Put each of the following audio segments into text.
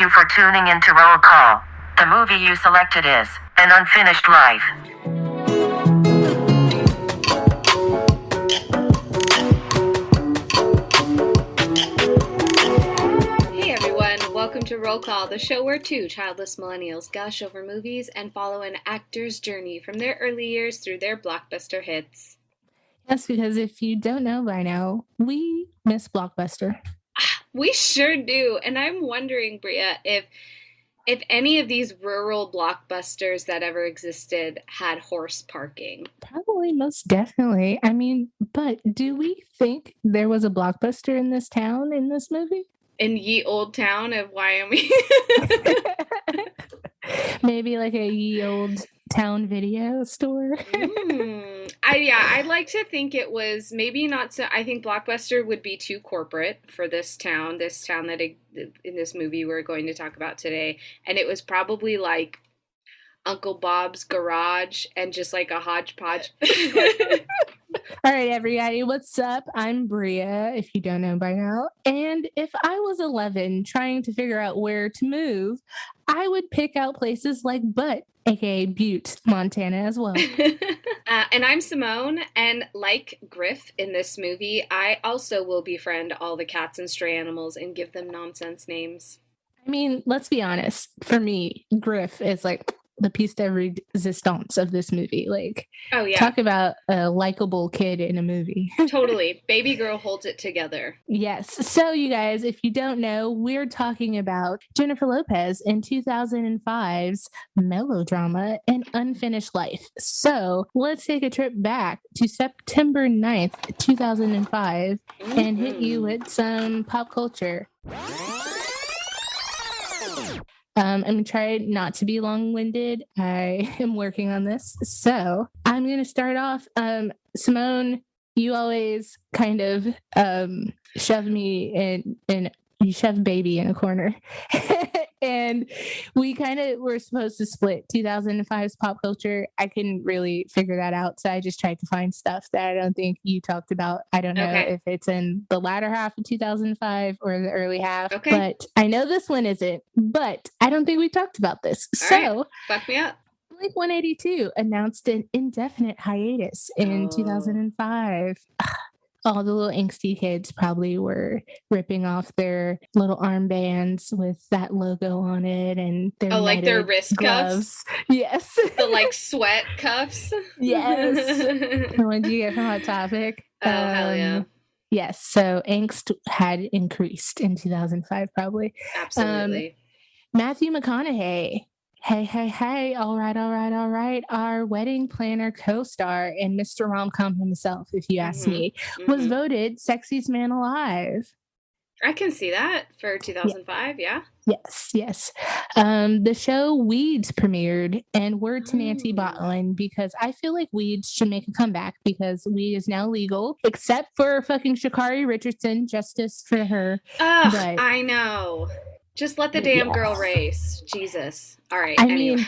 Thank you for tuning in to Roll Call. The movie you selected is An Unfinished Life. Hey everyone, welcome to Roll Call, the show where two childless millennials gush over movies and follow an actor's journey from their early years through their blockbuster hits. Yes, because if you don't know by now, we miss Blockbuster. We sure do, and I'm wondering, Bria, if any of these rural blockbusters that ever existed had horse parking. Probably, most definitely. I mean, but do we think there was a Blockbuster in this town in this movie? In ye old town of Wyoming. Maybe like a ye old town video store. I'd like to think it was maybe not so. I think Blockbuster would be too corporate for this town that in this movie we're going to talk about today, and it was probably like Uncle Bob's Garage and just like a hodgepodge. All right, everybody, what's up? I'm Bria, if you don't know by now. And if I was 11 trying to figure out where to move, I would pick out places like Butte, aka Butte, Montana as well. And I'm Simone, and like Griff in this movie, I also will befriend all the cats and stray animals and give them nonsense names. I mean, let's be honest. For me, Griff is like the piece de resistance of this movie. Like, oh yeah, talk about a likable kid in a movie. Totally. Baby girl holds it together. Yes. So you guys, if you don't know, we're talking about Jennifer Lopez in 2005's melodrama, An Unfinished Life. So let's take a trip back to September 9th, 2005 and hit you with some pop culture. I'm going to try not to be long-winded. I am working on this. So I'm going to start off. Simone, you always kind of shove me in you shove baby in a corner. And we kind of were supposed to split 2005's pop culture. I couldn't really figure that out. So I just tried to find stuff that I don't think you talked about. I don't know if it's in the latter half of 2005 or the early half. Okay. But I know this one isn't. But I don't think we talked about this. All right. Fuck me up. Blink-182 announced an indefinite hiatus in 2005. All the little angsty kids probably were ripping off their little armbands with that logo on it and their like their wrist gloves. Cuffs. Yes. The like sweat cuffs. Yes. The ones you get from Hot Topic. Oh, hell yeah. Yes. So angst had increased in 2005 probably. Absolutely. Matthew McConaughey. Hey, all right. Our wedding planner co-star and Mr. Rom-Com himself, if you ask me, was voted Sexiest Man Alive. I can see that for 2005, yeah. Yes. The show Weeds premiered, and word to Nancy Botland, because I feel like Weeds should make a comeback because weed is now legal, except for fucking Sha'Carri Richardson, justice for her. Ugh, I know. Just let the damn girl race. Jesus. All right. I mean,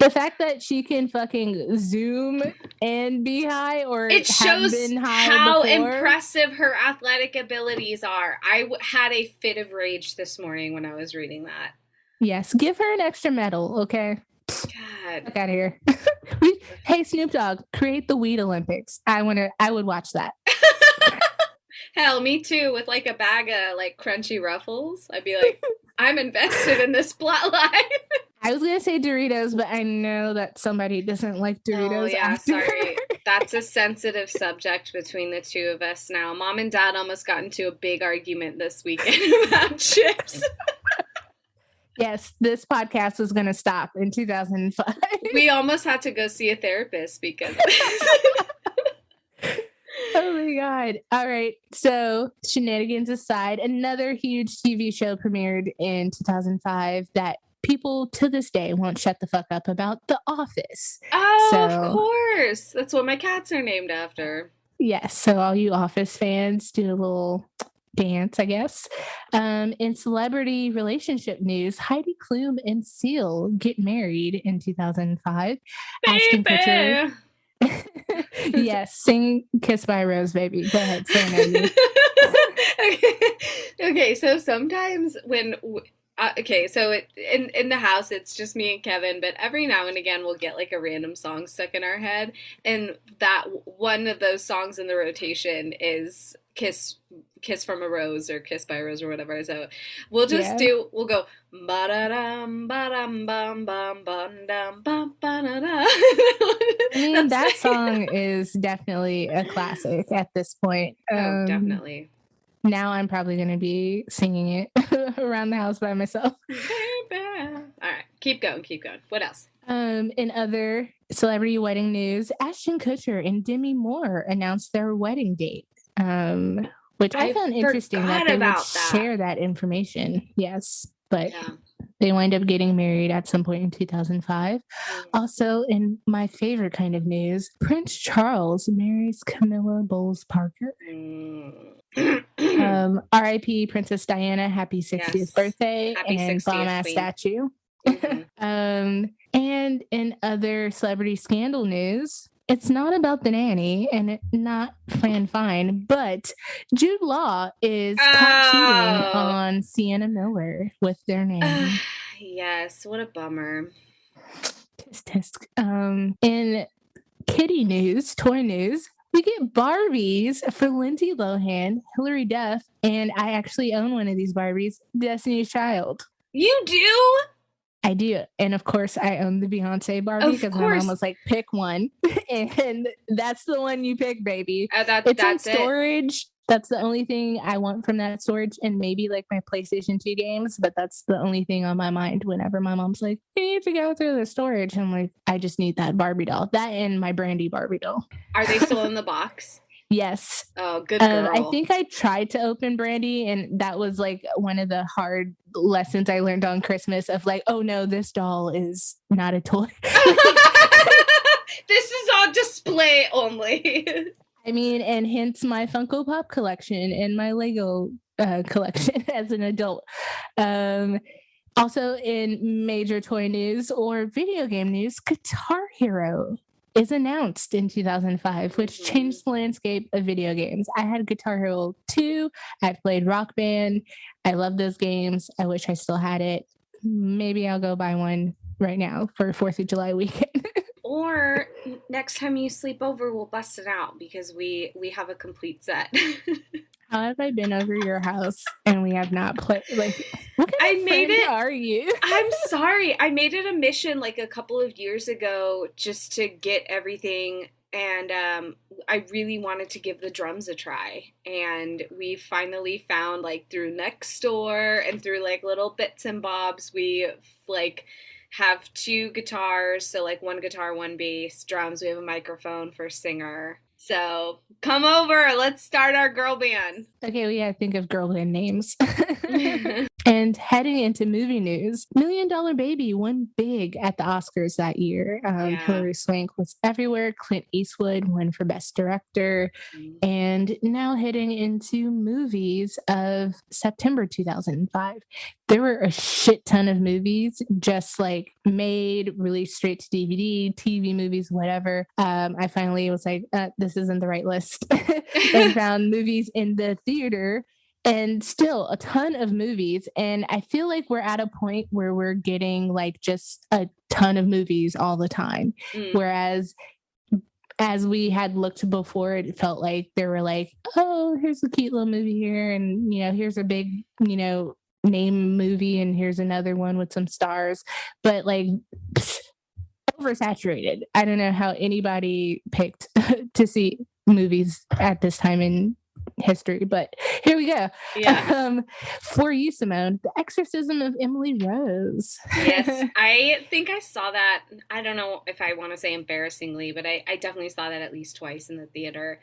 the fact that she can fucking zoom and be high or it shows been high how before. Impressive her athletic abilities are. I had a fit of rage this morning when I was reading that. Yes. Give her an extra medal, okay? God. Get out of here. Hey, Snoop Dogg, create the Weed Olympics. I would watch that. Hell, me too, with like a bag of like crunchy Ruffles. I'd be like, I'm invested in this plot line. I was going to say Doritos, but I know that somebody doesn't like Doritos. Oh, yeah, after. Sorry. That's a sensitive subject between the two of us now. Mom and Dad almost got into a big argument this weekend about chips. Yes, this podcast is going to stop in 2005. We almost had to go see a therapist because Oh my God. All right. So shenanigans aside, another huge TV show premiered in 2005 that people to this day won't shut the fuck up about, The Office. Oh, of course. That's what my cats are named after. Yes. So all you Office fans do a little dance, I guess. In celebrity relationship news, Heidi Klum and Seal get married in 2005. Ashton Kutcher. Yes, sing Kiss by a Rose, baby. Go ahead, say it. Okay, so sometimes when Okay, so in the house it's just me and Kevin, but every now and again we'll get like a random song stuck in our head, and that one of those songs in the rotation is Kiss from a Rose or Kiss by a Rose or whatever. So Yeah. we'll go ba-da-dum ba-dum bum bum bum dum bum ba-da-da. I mean, That's that song is definitely a classic at this point. oh, definitely. Now I'm probably going to be singing it around the house by myself. Baby. All right, keep going, keep going. What else? In other celebrity wedding news, Ashton Kutcher and Demi Moore announced their wedding date, which I found interesting that forgot they would about that. share that information. Yes, but Yeah. they wind up getting married at some point in 2005. Also, in my favorite kind of news, Prince Charles marries Camilla Bowles Parker. R.I.P. Princess Diana, happy 60th Yes. birthday, Happy and 60th, bomb ass queen. statue. And in other celebrity scandal news, it's not about the nanny and not Fran Fine, but Jude Law is caught cheating on Sienna Miller with their nanny. Yes, what a bummer. Tisk tisk. In kitty news, toy news, we get Barbies for Lindsay Lohan, Hilary Duff, and I actually own one of these Barbies, Destiny's Child. You do? I do. And of course, I own the Beyonce Barbie because my mom was like, pick one. And that's the one you pick, baby. It's in storage. That's the only thing I want from that storage, and maybe like my PlayStation 2 games, but that's the only thing on my mind whenever my mom's like, you need to go through the storage. I'm like, I just need that Barbie doll. That and my Brandy Barbie doll. Are they still in the box? Yes. Oh, good girl. I think I tried to open Brandy, and that was like one of the hard lessons I learned on Christmas of like, oh no, this doll is not a toy. This is on display only. I mean, and hence my Funko Pop collection and my Lego collection as an adult. Also in major toy news or video game news, Guitar Hero is announced in 2005, which changed the landscape of video games. I had Guitar Hero 2. I've played Rock Band. I love those games. I wish I still had it. Maybe I'll go buy one right now for 4th of July weekend. Or next time you sleep over, we'll bust it out because we have a complete set. How have I been over your house and we have not played? Like, what kind of friend are you? I'm sorry. I made it a mission like a couple of years ago just to get everything, and I really wanted to give the drums a try. And we finally found, like, through Nextdoor and through like little bits and bobs, we like have 2 guitars, so like 1 guitar, 1 bass, drums. We have a microphone for singer. So come over, let's start our girl band. Okay, we gotta think of girl band names. And heading into movie news, $1 Million Baby won big at the Oscars that year. Hilary Swank was everywhere. Clint Eastwood won for Best Director. And now heading into movies of September 2005, there were a shit ton of movies just like made, released straight to DVD, TV movies, whatever. I finally was like, this isn't the right list. And found movies in the theater. And still a ton of movies. And I feel like we're at a point where we're getting like just a ton of movies all the time. Whereas as we had looked before, it felt like there were like, oh, here's a cute little movie here. And, you know, here's a big, you know, name movie. And here's another one with some stars. But like oversaturated. I don't know how anybody picked to see movies at this time in history, but here we go. For you, Simone, The Exorcism of Emily Rose. Yes, I think I saw that. I don't know if I want to say embarrassingly, but I definitely saw that at least twice in the theater.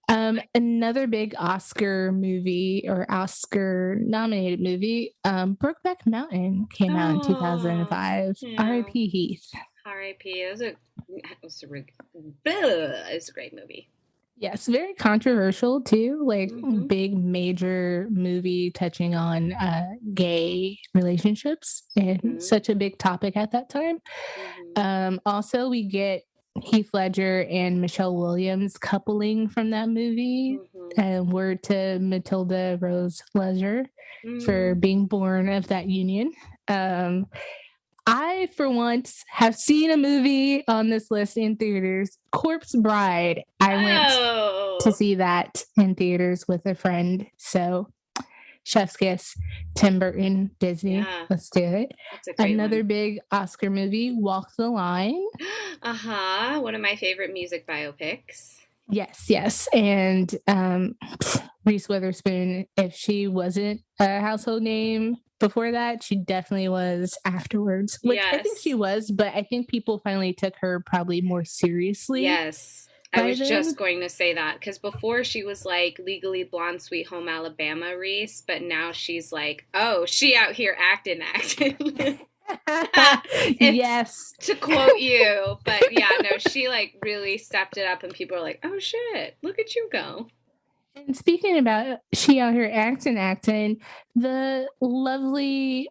Another big Oscar movie or Oscar nominated movie, Brokeback Mountain came out in 2005. R.I.P. Heath. R.I.P. It was a great movie. Yes, very controversial too, like big major movie touching on gay relationships and such a big topic at that time. Also, we get Heath Ledger and Michelle Williams coupling from that movie. And word to Matilda Rose Leisure for being born of that union. I, for once, have seen a movie on this list in theaters, Corpse Bride. I went to see that in theaters with a friend. So, chef's kiss, Tim Burton, Disney. Yeah. Let's do it. That's a great Another one. big Oscar movie, Walk the Line. One of my favorite music biopics. Yes. And Reese Witherspoon, if she wasn't a household name before that, she definitely was afterwards, which I think she was, but I think people finally took her probably more seriously. Yes. I was just going to say that, because before she was like Legally Blonde, Sweet Home Alabama Reese, but now she's like, oh, she out here acting. Yes. To quote you, but yeah, no, she like really stepped it up, and people are like, oh shit, look at you go. And speaking about she out here acting, the lovely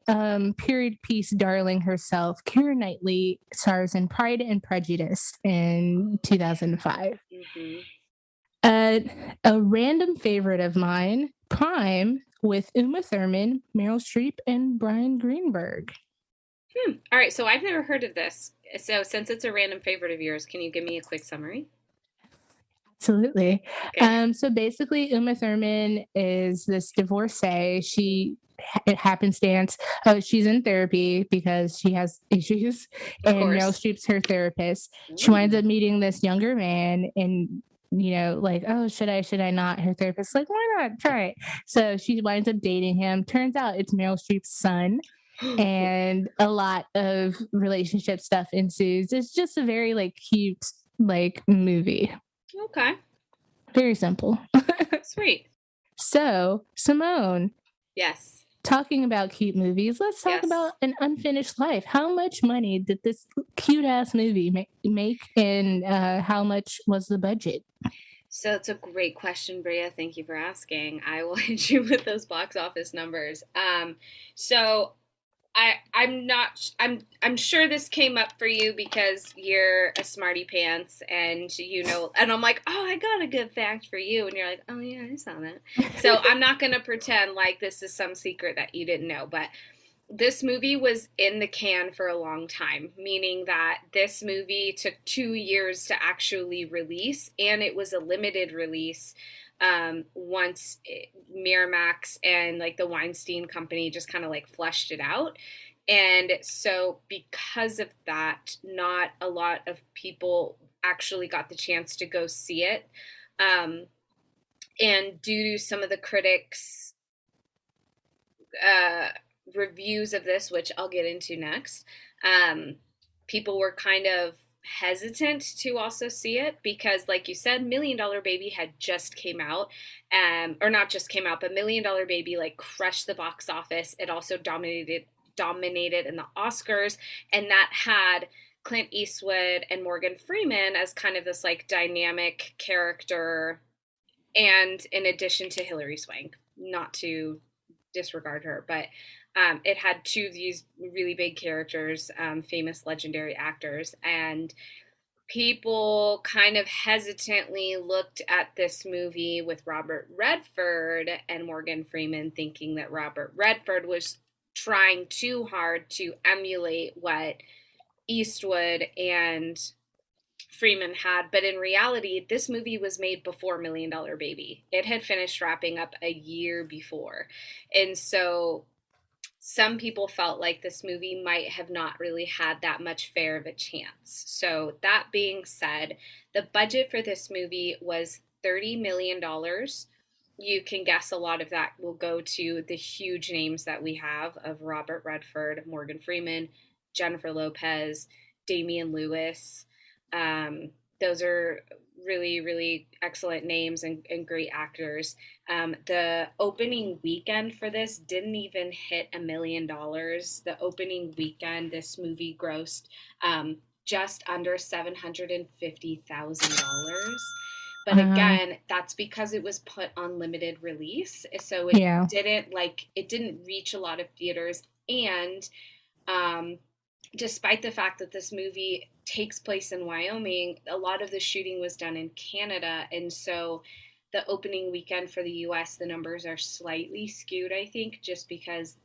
period piece darling herself, Keira Knightley, stars in Pride and Prejudice in 2005. A random favorite of mine, Prime, with Uma Thurman, Meryl Streep, and Brian Greenberg. All right, so I've never heard of this. So since it's a random favorite of yours, can you give me a quick summary? Absolutely. Okay. So basically, Uma Thurman is this divorcee. It happenstance. She's in therapy because she has issues, and Meryl Streep's her therapist. She winds up meeting this younger man, and like, oh, should I not? Her therapist's like, why not? Try it. So she winds up dating him. Turns out it's Meryl Streep's son. And a lot of relationship stuff ensues. It's just a very like cute like movie. Okay. Very simple. Sweet. So, Simone. Yes. Talking about cute movies, let's talk about An Unfinished Life. How much money did this cute ass movie make, and how much was the budget? So it's a great question, Bria. Thank you for asking. I will hit you with those box office numbers. So I'm sure this came up for you because you're a smarty pants, and and I'm like, oh, I got a good fact for you, and you're like, oh yeah, I saw that. So I'm not gonna pretend like this is some secret that you didn't know, but this movie was in the can for a long time, meaning that this movie took 2 years to actually release, and it was a limited release. Once Miramax and like the Weinstein Company just kind of like fleshed it out. And so because of that, not a lot of people actually got the chance to go see it. And due to some of the critics' reviews of this, which I'll get into next, people were kind of hesitant to also see it because, like you said, $1 Million Baby had just came out, or not just came out, but $1 Million Baby like crushed the box office. It also dominated in the Oscars, and that had Clint Eastwood and Morgan Freeman as kind of this like dynamic character, and in addition to Hilary Swank, not to disregard her, but it had two of these really big characters, famous legendary actors, and people kind of hesitantly looked at this movie with Robert Redford and Morgan Freeman, thinking that Robert Redford was trying too hard to emulate what Eastwood and Freeman had. But in reality, this movie was made before $1 Million Baby. It had finished wrapping up a year before. And so some people felt like this movie might have not really had that much fair of a chance. So that being said, the budget for this movie was $30 million. You can guess a lot of that will go to the huge names that we have of Robert Redford, Morgan Freeman, Jennifer Lopez, Damian Lewis. Those are really, really excellent names and great actors. The opening weekend for this didn't even hit $1 million. The opening weekend, this movie grossed just under $750,000. But again, that's because it was put on limited release. So it didn't reach a lot of theaters. And despite the fact that this movie takes place in Wyoming, a lot of the shooting was done in Canada. And so the opening weekend for the US, the numbers are slightly skewed, I think, just because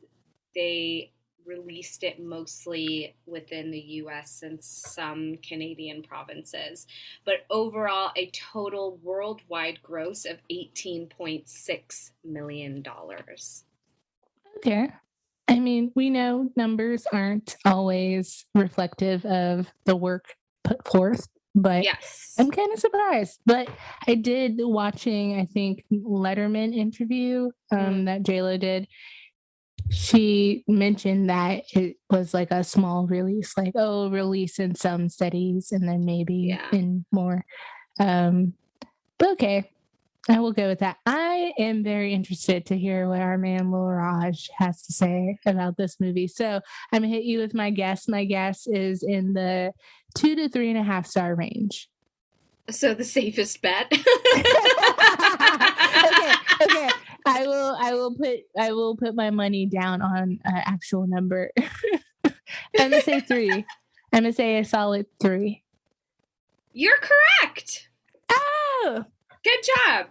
they released it mostly within the US and some Canadian provinces. But overall, a total worldwide gross of $18.6 million. Okay. I mean, we know numbers aren't always reflective of the work put forth, but Yes. I'm kind of surprised. But I did watching, I think, Letterman interview that JLo did. She mentioned that it was like a small release, like, oh, release in some cities and then maybe in more. But okay, I will go with that. I am very interested to hear what our man Lil Raj has to say about this movie. So I'm gonna hit you with my guess. My guess is in the 2 to 3.5 star range. So the safest bet. Okay. I will put my money down on an actual number. I'm gonna say 3. I'm gonna say a solid 3. You're correct. Oh, good job.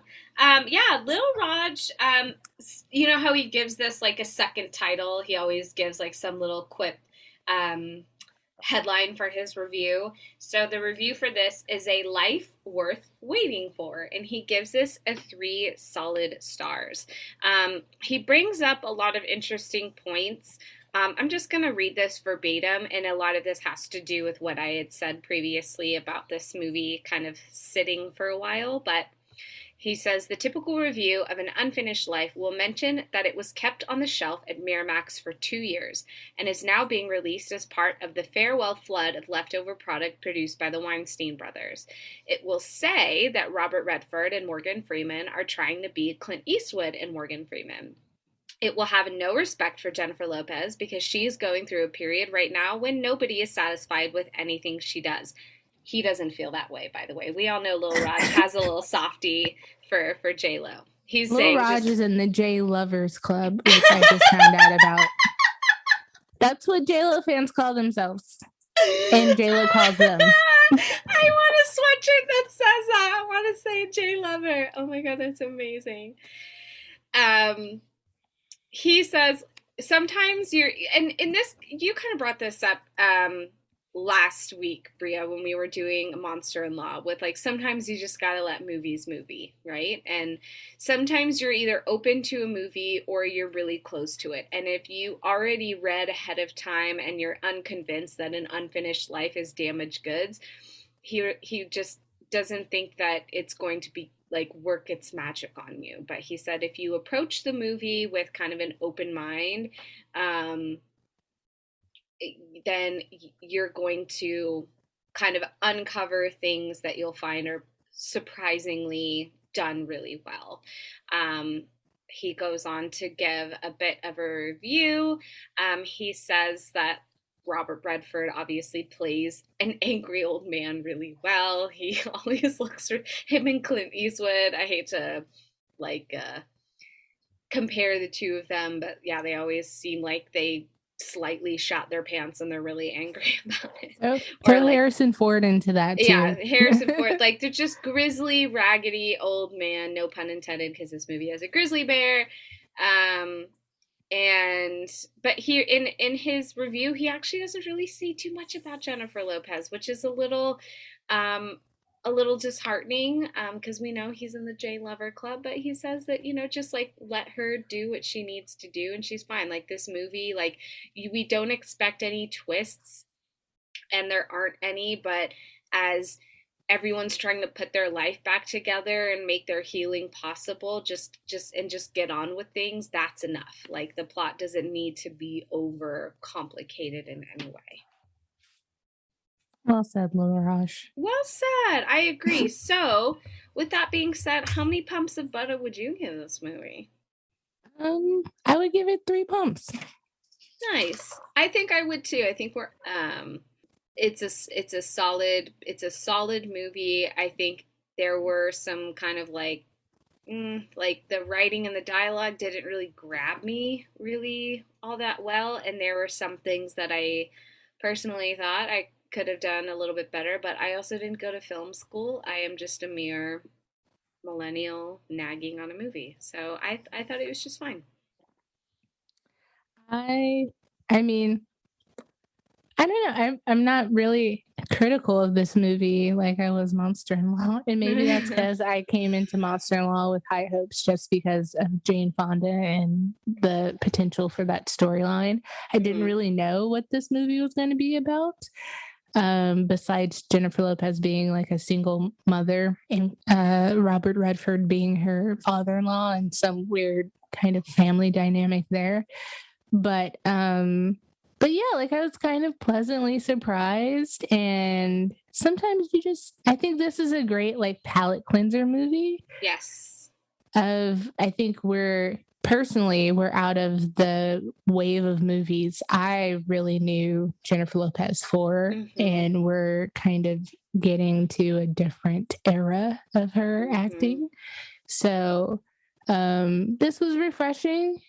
Yeah, Lil Raj, you know how he gives this like a second title? He always gives like some little quip headline for his review. So the review for this is A Life Worth Waiting For, and he gives this a 3 solid stars. He brings up a lot of interesting points. I'm just going to read this verbatim, and a lot of this has to do with what I had said previously about this movie kind of sitting for a while, but he says, the typical review of An Unfinished Life will mention that it was kept on the shelf at Miramax for 2 years and is now being released as part of the farewell flood of leftover product produced by the Weinstein brothers. It will say that Robert Redford and Morgan Freeman are trying to be Clint Eastwood and Morgan Freeman. It will have no respect for Jennifer Lopez because she is going through a period right now when nobody is satisfied with anything she does. He doesn't feel that way, by the way. We all know Lil Raj has a little softie for J-Lo. He's Lil saying Raj is in the J Lovers Club, which I just found out about. That's what J-Lo fans call themselves. And J-Lo calls them. I want a sweatshirt that says that. I want to say J Lover. Oh my god, that's amazing. He says sometimes you're, and in this, you kind of brought this up last week, Bria, when we were doing Monster-in-Law, with like sometimes you just gotta let movies movie, right? And sometimes you're either open to a movie or you're really close to it. And if you already read ahead of time and you're unconvinced that An Unfinished Life is damaged goods, he just doesn't think that it's going to be like work its magic on you. But he said if you approach the movie with kind of an open mind, then you're going to kind of uncover things that you'll find are surprisingly done really well. He goes on to give a bit of a review. He says that Robert Redford obviously plays an angry old man really well. He always looks for him and Clint Eastwood. I hate to compare the two of them, but yeah, they always seem like they slightly shot their pants and they're really angry about it. Oh, throw Harrison Ford into that too. Yeah, Harrison Ford. Like they're just grizzly, raggedy old man, no pun intended, because this movie has a grizzly bear. But here in his review, he actually doesn't really see too much about Jennifer Lopez, which is a little disheartening, because we know he's in the J Lover Club, but he says that, just like let her do what she needs to do and she's fine. Like this movie, like we don't expect any twists and there aren't any, but as everyone's trying to put their life back together and make their healing possible, just get on with things, that's enough. Like the plot doesn't need to be over complicated in any way. Well said, Lil Raj. Well said. I agree. So, with that being said, how many pumps of butter would you give this movie? I would give it 3 pumps. Nice. I think I would too. I think we're it's a solid movie. I think there were some kind of like the writing and the dialogue didn't really grab me really all that well, and there were some things that I personally thought I could have done a little bit better, but I also didn't go to film school. I am just a mere millennial nagging on a movie. So I thought it was just fine. I mean, I don't know. I'm not really critical of this movie like I was Monster-in-Law, and maybe that's because I came into Monster-in-Law with high hopes just because of Jane Fonda and the potential for that storyline. I didn't really know what this movie was going to be about. Besides Jennifer Lopez being like a single mother and Robert Redford being her father-in-law and some weird kind of family dynamic there. But yeah, like I was kind of pleasantly surprised. And sometimes I think this is a great like palate cleanser movie. Yes. I think we're out of the wave of movies I really knew Jennifer Lopez for, and we're kind of getting to a different era of her acting. So this was refreshing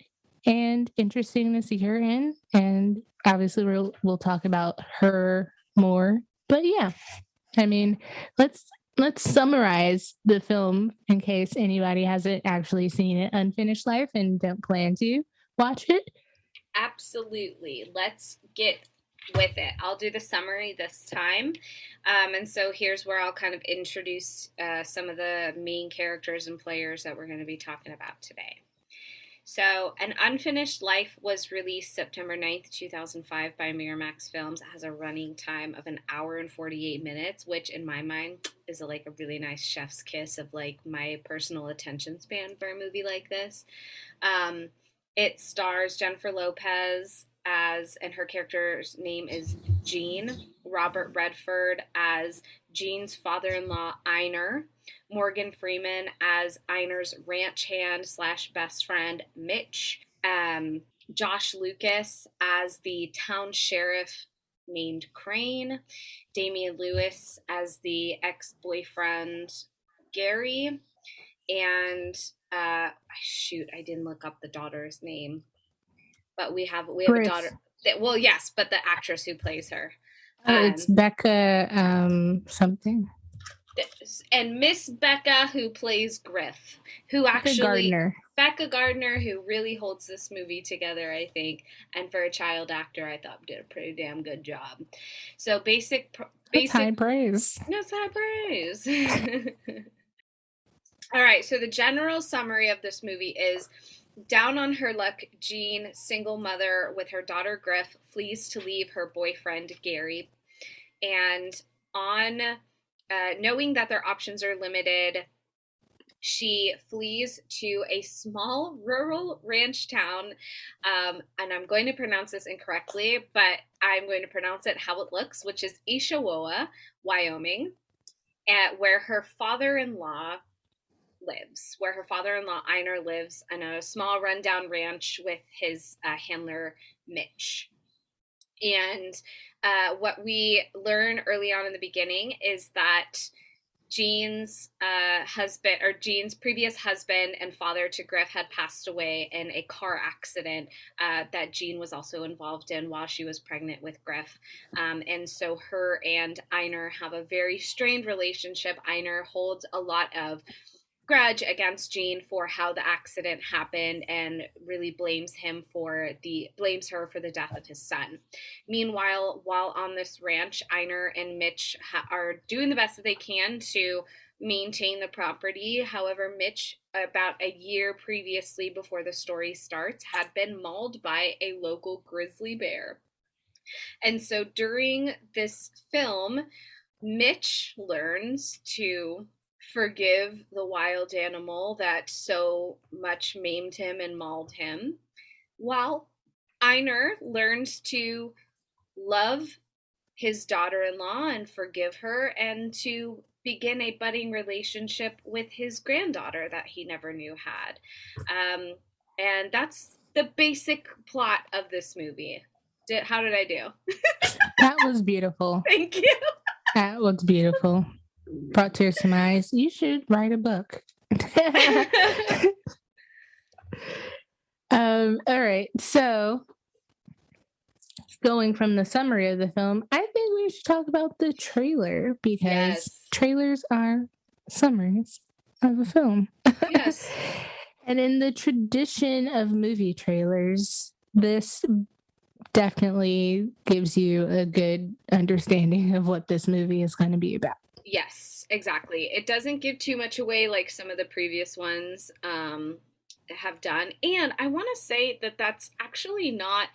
and interesting to see her in, and obviously we'll talk about her more. But yeah, I mean, let's summarize the film in case anybody hasn't actually seen it. Unfinished Life and don't plan to watch it. Absolutely. Let's get with it. I'll do the summary this time. And so here's where I'll kind of introduce some of the main characters and players that we're going to be talking about today. So, An Unfinished Life was released September 9th, 2005 by Miramax Films. It has a running time of 1 hour and 48 minutes, which in my mind is a really nice chef's kiss of like my personal attention span for a movie like this. It stars Jennifer Lopez and her character's name is Jean, Robert Redford as Jean's father-in-law, Einar, Morgan Freeman as Einar's ranch hand / best friend, Mitch, Josh Lucas as the town sheriff named Crane, Damian Lewis as the ex-boyfriend, Gary, and I didn't look up the daughter's name, but we have a daughter. Well, yes, but the actress who plays her. It's Becca something. And Miss Becca, who plays Griff, Becca Gardner, who really holds this movie together, I think. And for a child actor, I thought did a pretty damn good job. So basic high praise. That's high praise. All right. So the general summary of this movie is: down on her luck, Jean, single mother with her daughter Griff, flees to leave her boyfriend Gary, and on knowing that their options are limited, she flees to a small rural ranch town, and I'm going to pronounce this incorrectly, but I'm going to pronounce it how it looks, which is Issawoah, Wyoming, where her father-in-law Einar lives on a small rundown ranch with his handler Mitch. And what we learn early on in the beginning is that Jean's previous husband and father to Griff had passed away in a car accident that Jean was also involved in while she was pregnant with Griff. And so her and Einar have a very strained relationship. Einar holds a lot of grudge against Jean for how the accident happened and really blames her for the death of his son. Meanwhile, while on this ranch, Einar and Mitch are doing the best that they can to maintain the property. However, Mitch, about a year previously before the story starts, had been mauled by a local grizzly bear. And so during this film, Mitch learns to forgive the wild animal that so much maimed him and mauled him, while Einar learns to love his daughter-in-law and forgive her, and to begin a budding relationship with his granddaughter that he never knew had. And that's the basic plot of this movie. How did I do? That was beautiful. Thank you. That was beautiful. Brought tears to my eyes. You should write a book. All right. So, going from the summary of the film, I think we should talk about the trailer, because trailers are summaries of a film. Yes. And in the tradition of movie trailers, this definitely gives you a good understanding of what this movie is going to be about. Yes, exactly. It doesn't give too much away like some of the previous ones have done. And I want to say that that's actually not.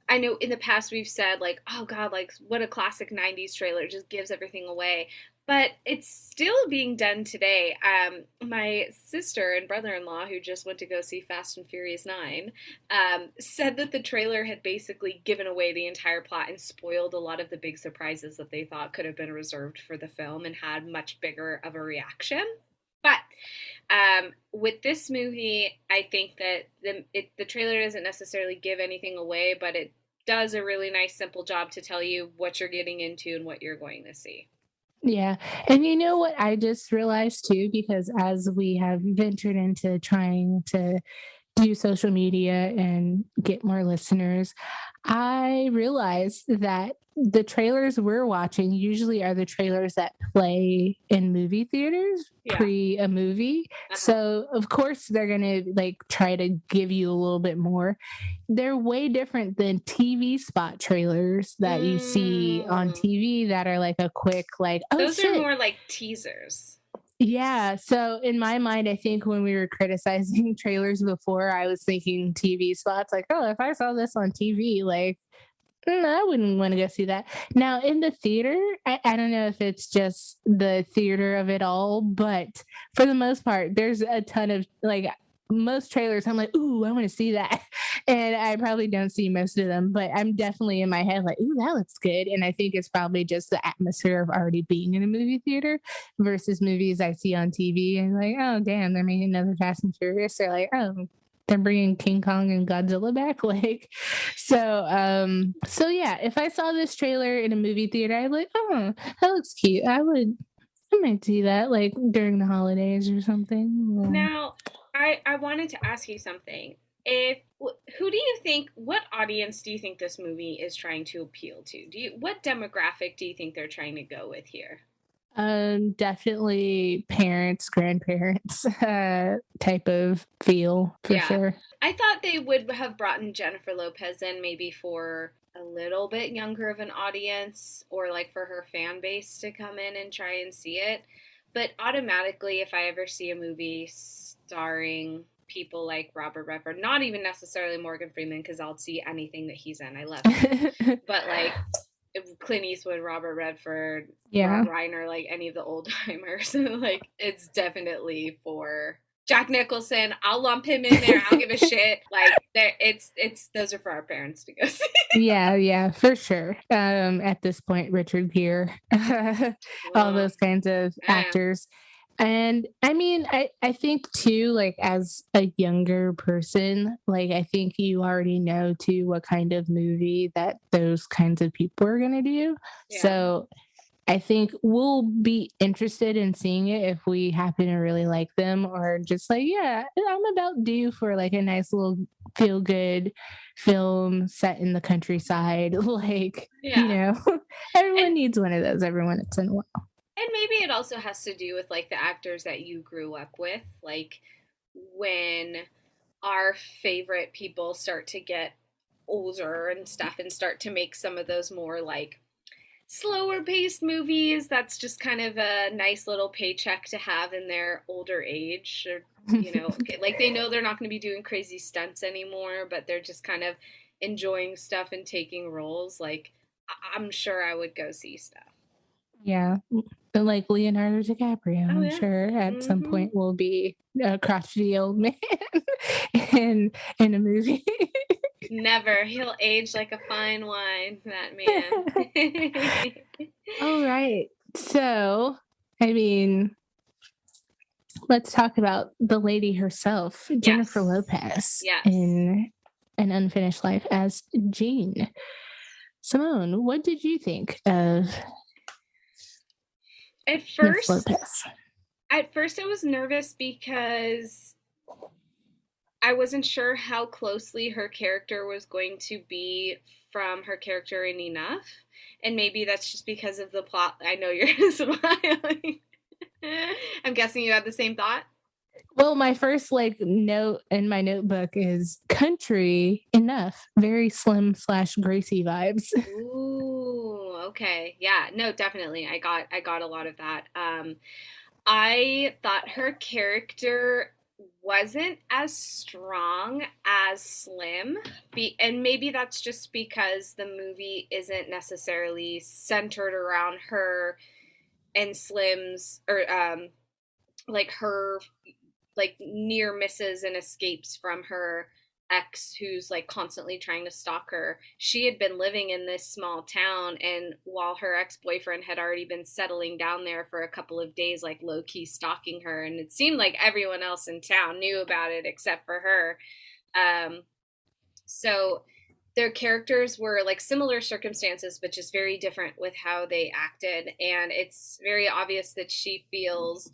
I know in the past we've said like, oh God, like what a classic '90s trailer, just gives everything away. But it's still being done today. My sister and brother-in-law, who just went to go see Fast and Furious 9, said that the trailer had basically given away the entire plot and spoiled a lot of the big surprises that they thought could have been reserved for the film and had much bigger of a reaction. But with this movie, I think that the trailer doesn't necessarily give anything away, but it does a really nice, simple job to tell you what you're getting into and what you're going to see. Yeah. And you know what I just realized too, because as we have ventured into trying to do social media and get more listeners, I realized that the trailers we're watching usually are the trailers that play in movie theaters pre a movie. So of course they're going to like try to give you a little bit more. They're way different than TV spot trailers that you see on TV that are like a quick like, oh those shit. are more like teasers. Yeah. So in my mind, I think when we were criticizing trailers before, I was thinking TV spots like, oh, if I saw this on TV, like, I wouldn't want to go see that. Now in the theater, I don't know if it's just the theater of it all, but for the most part, there's a ton of like most trailers. I'm like, ooh, I want to see that. And I probably don't see most of them, but I'm definitely in my head like, ooh, that looks good. And I think it's probably just the atmosphere of already being in a movie theater versus movies I see on TV and like, oh, damn, they're making another Fast and Furious. They're like, oh, they're bringing King Kong and Godzilla back. Like, so yeah, if I saw this trailer in a movie theater, I'd be like, oh, that looks cute. I might see that like during the holidays or something. Now, I wanted to ask you something. Who do you think, what audience do you think this movie is trying to appeal to? What demographic do you think they're trying to go with here? Definitely parents, grandparents, type of feel for sure. I thought they would have brought in Jennifer Lopez in maybe for a little bit younger of an audience or like for her fan base to come in and try and see it. But automatically, if I ever see a movie starring people like Robert Redford, not even necessarily Morgan Freeman, because I'll see anything that he's in. I love him. But like Clint Eastwood, Robert Redford, Rob Reiner, like any of the old timers, like it's definitely for Jack Nicholson. I'll lump him in there. I'll give a shit. Like it's those are for our parents to go see. Yeah, for sure. At this point, Richard Gere, all those kinds of actors. And I mean, I think too, like as a younger person, like I think you already know too what kind of movie that those kinds of people are gonna do. Yeah. So I think we'll be interested in seeing it if we happen to really like them, or just like, yeah, I'm about due for like a nice little feel good film set in the countryside. Like, you know, everyone needs one of those every once in a while. And maybe it also has to do with like the actors that you grew up with. Like when our favorite people start to get older and stuff and start to make some of those more like slower paced movies, that's just kind of a nice little paycheck to have in their older age. Or, you know, like they know they're not going to be doing crazy stunts anymore, but they're just kind of enjoying stuff and taking roles. Like I'm sure I would go see stuff. Yeah. Like Leonardo DiCaprio, I'm sure at some point will be a crotchety old man in a movie. Never. He'll age like a fine wine, that man. All right. So, I mean, let's talk about the lady herself, Jennifer Lopez, in An Unfinished Life as Jean. Simone, what did you think of Miss Lopez? At first I was nervous because I wasn't sure how closely her character was going to be from her character in Enough. And maybe that's just because of the plot. I know you're smiling. I'm guessing you had the same thought. Well, my first note in my notebook is country enough, very slim / Gracie vibes. Ooh, okay. Yeah, no, definitely. I got a lot of that. I thought her character wasn't as strong as Slim. And maybe that's just because the movie isn't necessarily centered around her and Slim's or like her like near misses and escapes from her ex who's like constantly trying to stalk her. She had been living in this small town, and while her ex-boyfriend had already been settling down there for a couple of days, like low-key stalking her, and it seemed like everyone else in town knew about it except for her. So their characters were like similar circumstances but just very different with how they acted, and it's very obvious that she feels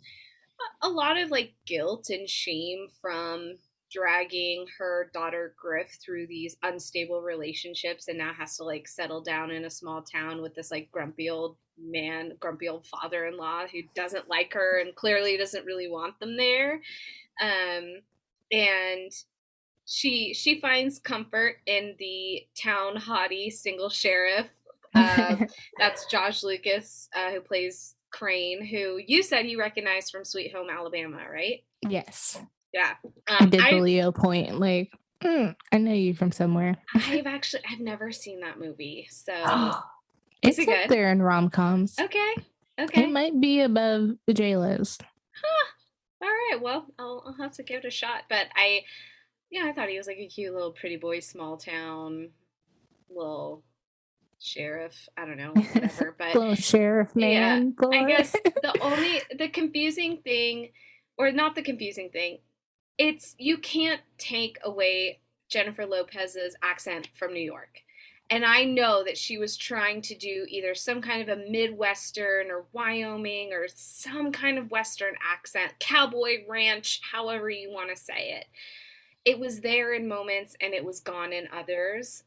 a lot of like guilt and shame from dragging her daughter Griff through these unstable relationships, and now has to like settle down in a small town with this like grumpy old man, grumpy old father-in-law who doesn't like her and clearly doesn't really want them there. And she finds comfort in the town haughty single sheriff. That's Josh Lucas, who plays Crane, who you said you recognized from Sweet Home Alabama, right? Yes. Yeah. I did the Leo point. Like, I know you from somewhere. I've never seen that movie. So it's it up there in rom-coms. Okay. It might be above the J-Lo's. Huh. All right. Well, I'll have to give it a shot. But I thought he was like a cute little pretty boy, small town, little sheriff. I don't know, whatever. But little sheriff man. Yeah, I guess the confusing thing, or not the confusing thing, it's you can't take away Jennifer Lopez's accent from New York. And I know that she was trying to do either some kind of a Midwestern or Wyoming or some kind of Western accent, cowboy ranch, however you want to say it. It was there in moments and it was gone in others.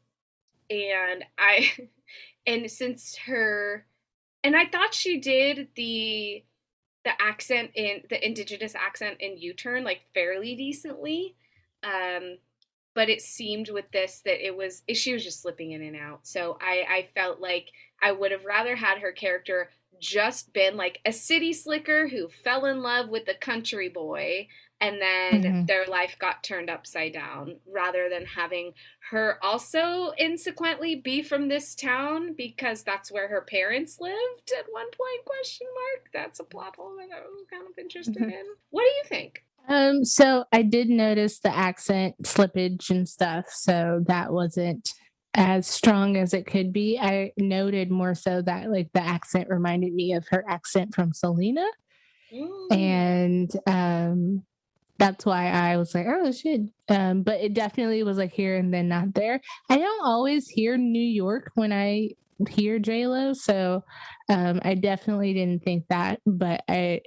And I thought she did the accent in the indigenous accent in U-Turn like fairly decently. But it seemed with this that she was just slipping in and out. So I felt like I would have rather had her character just been like a city slicker who fell in love with the country boy and then their life got turned upside down, rather than having her also insequently be from this town because that's where her parents lived at one point, question mark. That's a plot hole that I was kind of interested in. What do you think? So I did notice the accent slippage and stuff, so that wasn't as strong as it could be. I noted more so that like the accent reminded me of her accent from Selena. And that's why I was like, oh shit. But it definitely was like here and then not there. I don't always hear New York when I hear J-Lo, so I definitely didn't think that, but it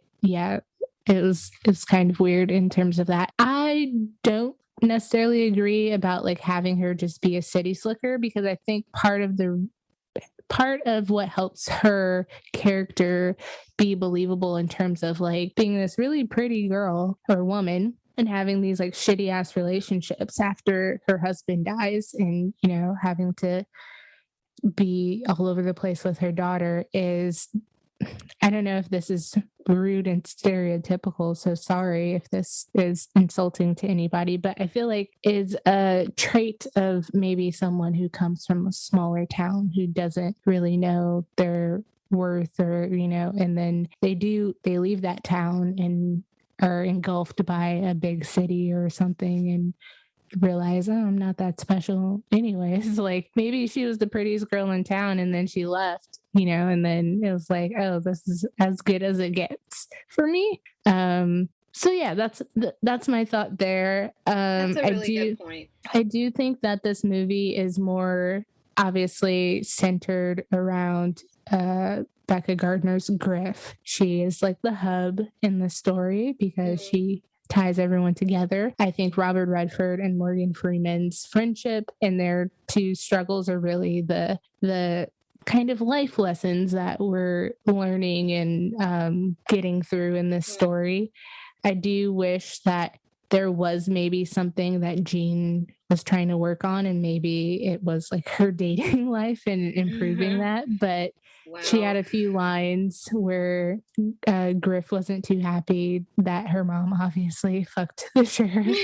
was kind of weird in terms of that. I don't necessarily agree about like having her just be a city slicker, because I think part of what helps her character be believable in terms of like being this really pretty girl or woman and having these like shitty ass relationships after her husband dies, and having to be all over the place with her daughter is, I don't know if this is rude and stereotypical, so sorry if this is insulting to anybody, but I feel like is a trait of maybe someone who comes from a smaller town who doesn't really know their worth, or and then they leave that town and are engulfed by a big city or something and realize, oh, I'm not that special anyways. Like maybe she was the prettiest girl in town and then she left, and then it was like, oh, this is as good as it gets for me. So yeah, that's my thought there. That's a really good point. I do think that this movie is more obviously centered around Becca Gardner's Griff. She is like the hub in the story because she ties everyone together. I think Robert Redford and Morgan Freeman's friendship and their two struggles are really the kind of life lessons that we're learning and getting through in this story. I do wish that there was maybe something that Jean was trying to work on, and maybe it was like her dating life and improving that. But she had a few lines where Griff wasn't too happy that her mom obviously fucked the sheriff.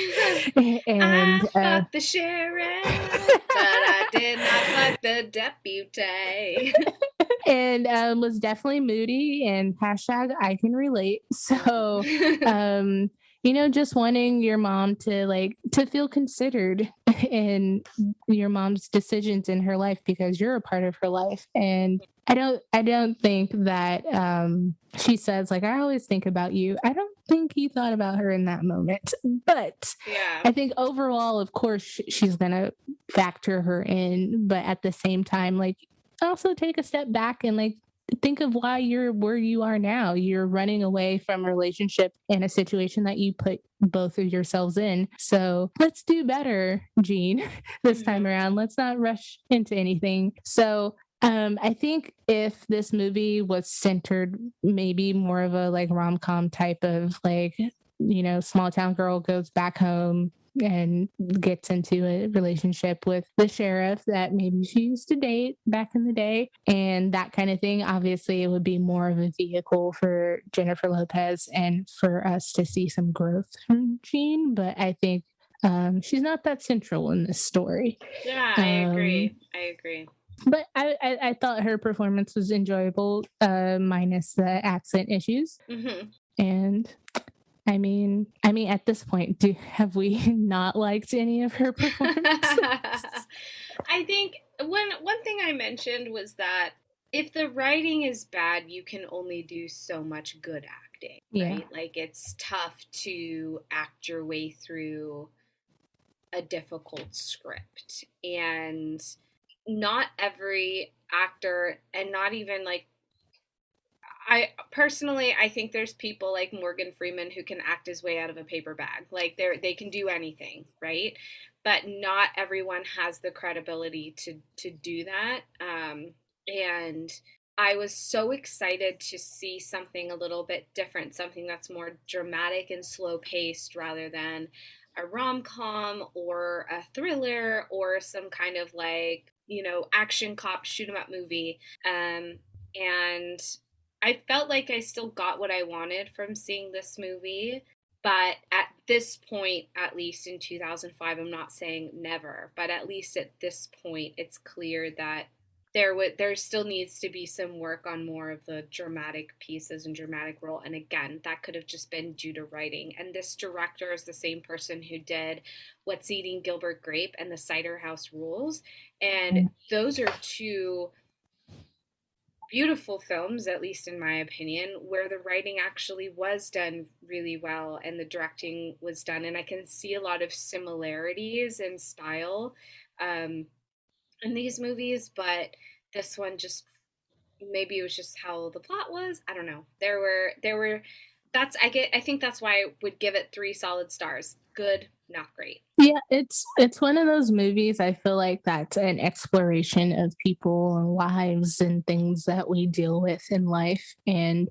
And I fucked the sheriff, but I did not fuck the deputy. And was definitely moody, and hashtag I can relate. So just wanting your mom to feel considered in your mom's decisions in her life, because you're a part of her life. And I don't think that she says like, I always think about you. I don't think he thought about her in that moment. But I think overall, of course, she's gonna factor her in, but at the same time, like, also take a step back and like think of why you're where you are now. You're running away from a relationship in a situation that you put both of yourselves in. So let's do better, Jean, this time around. Let's not rush into anything. So I think if this movie was centered maybe more of a like rom-com type of like, small town girl goes back home and gets into a relationship with the sheriff that maybe she used to date back in the day and that kind of thing, obviously it would be more of a vehicle for Jennifer Lopez and for us to see some growth from Jean. But I think she's not that central in this story. Yeah, I agree. But I thought her performance was enjoyable, minus the accent issues. And I mean, at this point, have we not liked any of her performances? I think one thing I mentioned was that if the writing is bad, you can only do so much good acting, right? Like it's tough to act your way through a difficult script, and not every actor, and not even like, I think there's people like Morgan Freeman who can act his way out of a paper bag. Like they can do anything, right? But not everyone has the credibility to do that. And I was so excited to see something a little bit different, something that's more dramatic and slow paced rather than a rom-com or a thriller or some kind of like, action cop shoot 'em up movie. And I felt like I still got what I wanted from seeing this movie, but at this point, at least in 2005, I'm not saying never, but at least at this point, it's clear that there still needs to be some work on more of the dramatic pieces and dramatic role. And again, that could have just been due to writing. And this director is the same person who did What's Eating Gilbert Grape and The Cider House Rules. And those are two beautiful films, at least in my opinion, where the writing actually was done really well and the directing was done. And I can see a lot of similarities in style in these movies, but this one just, maybe it was just how the plot was. I don't know. There were I think that's why I would give it 3 solid stars. Good, not great. Yeah, it's one of those movies I feel like that's an exploration of people and lives and things that we deal with in life. And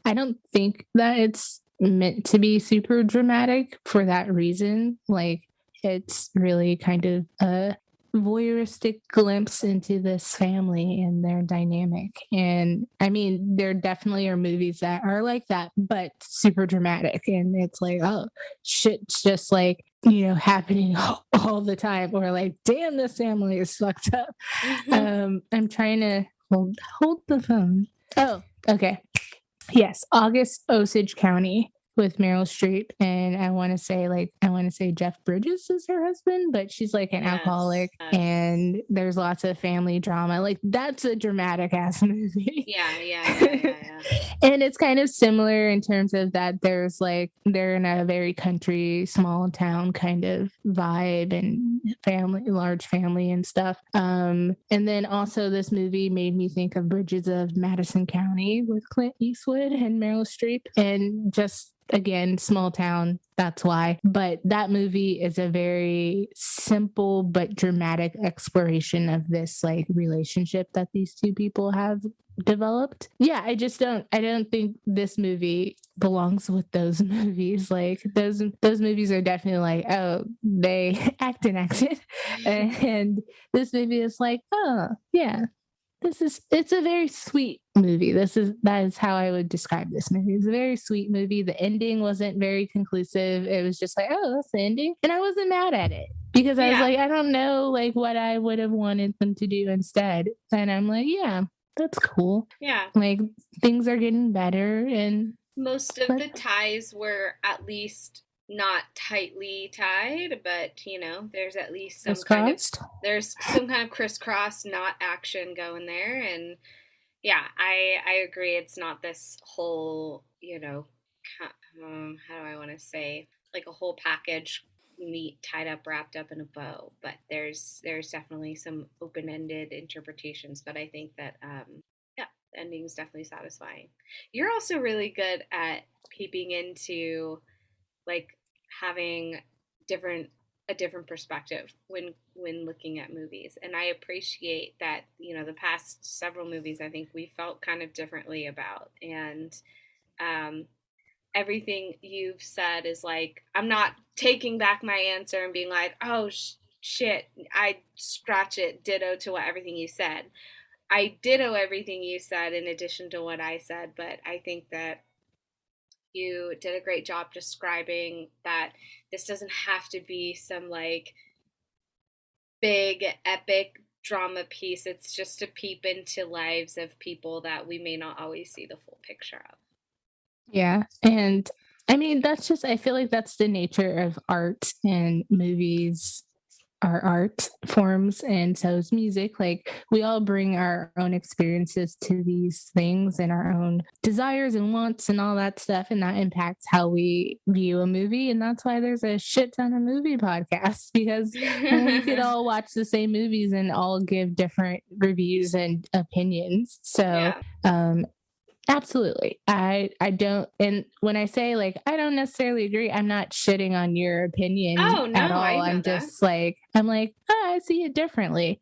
I don't think that it's meant to be super dramatic for that reason. Like, it's really kind of a voyeuristic glimpse into this family and their dynamic. And I mean, there definitely are movies that are like that, but super dramatic. And it's like, oh, shit's just like, happening all the time. Or like, damn, this family is fucked up. I'm trying to hold the phone. Oh, okay. Yes, August Osage County with Meryl Streep, and I want to say Jeff Bridges is her husband, but she's like an alcoholic, and there's lots of family drama. Like, that's a dramatic ass movie. Yeah. And it's kind of similar in terms of that there's like, they're in a very country, small town kind of vibe and large family and stuff. And then also this movie made me think of Bridges of Madison County with Clint Eastwood and Meryl Streep, and just again, small town, that's why. But that movie is a very simple but dramatic exploration of this like relationship that these two people have developed. Yeah, I don't think this movie belongs with those movies. Like those movies are definitely like, oh, they acted. And this movie is like, oh yeah, it's a very sweet movie. That is how I would describe this movie. It's a very sweet movie. The ending wasn't very conclusive. It was just like, oh, that's the ending. And I wasn't mad at it because I was like, I don't know like what I would have wanted them to do instead. And I'm like, yeah, that's cool. Yeah. Like things are getting better and most of the ties were at least not tightly tied, but you know, there's at least some kind of crisscross, not action going there. And yeah, I agree. It's not this whole, you know, how do I want to say, like a whole package neat, tied up, wrapped up in a bow. But there's definitely some open ended interpretations. But I think that yeah, the ending is definitely satisfying. You're also really good at peeping into like having different a different perspective when looking at movies, and I appreciate that. You know, the past several movies I think we felt kind of differently about, and um everything you've said is like, I'm not taking back my answer and being like, oh shit, I scratch it, ditto to what everything you said. I ditto everything you said in addition to what I said, but I think that you did a great job describing that this doesn't have to be some like big epic drama piece. It's just a peep into lives of people that we may not always see the full picture of. yeah. And I mean, I feel like that's the nature of art, and movies are art forms, and so is music. Like we all bring our own experiences to these things and our own desires and wants and all that stuff, and that impacts how we view a movie. And that's why there's a shit ton of movie podcasts, because we could all watch the same movies and all give different reviews and opinions. So absolutely. I don't, and when I say like I don't necessarily agree, I'm not shitting on your opinion at all. I'm just like, I'm like, I see it differently.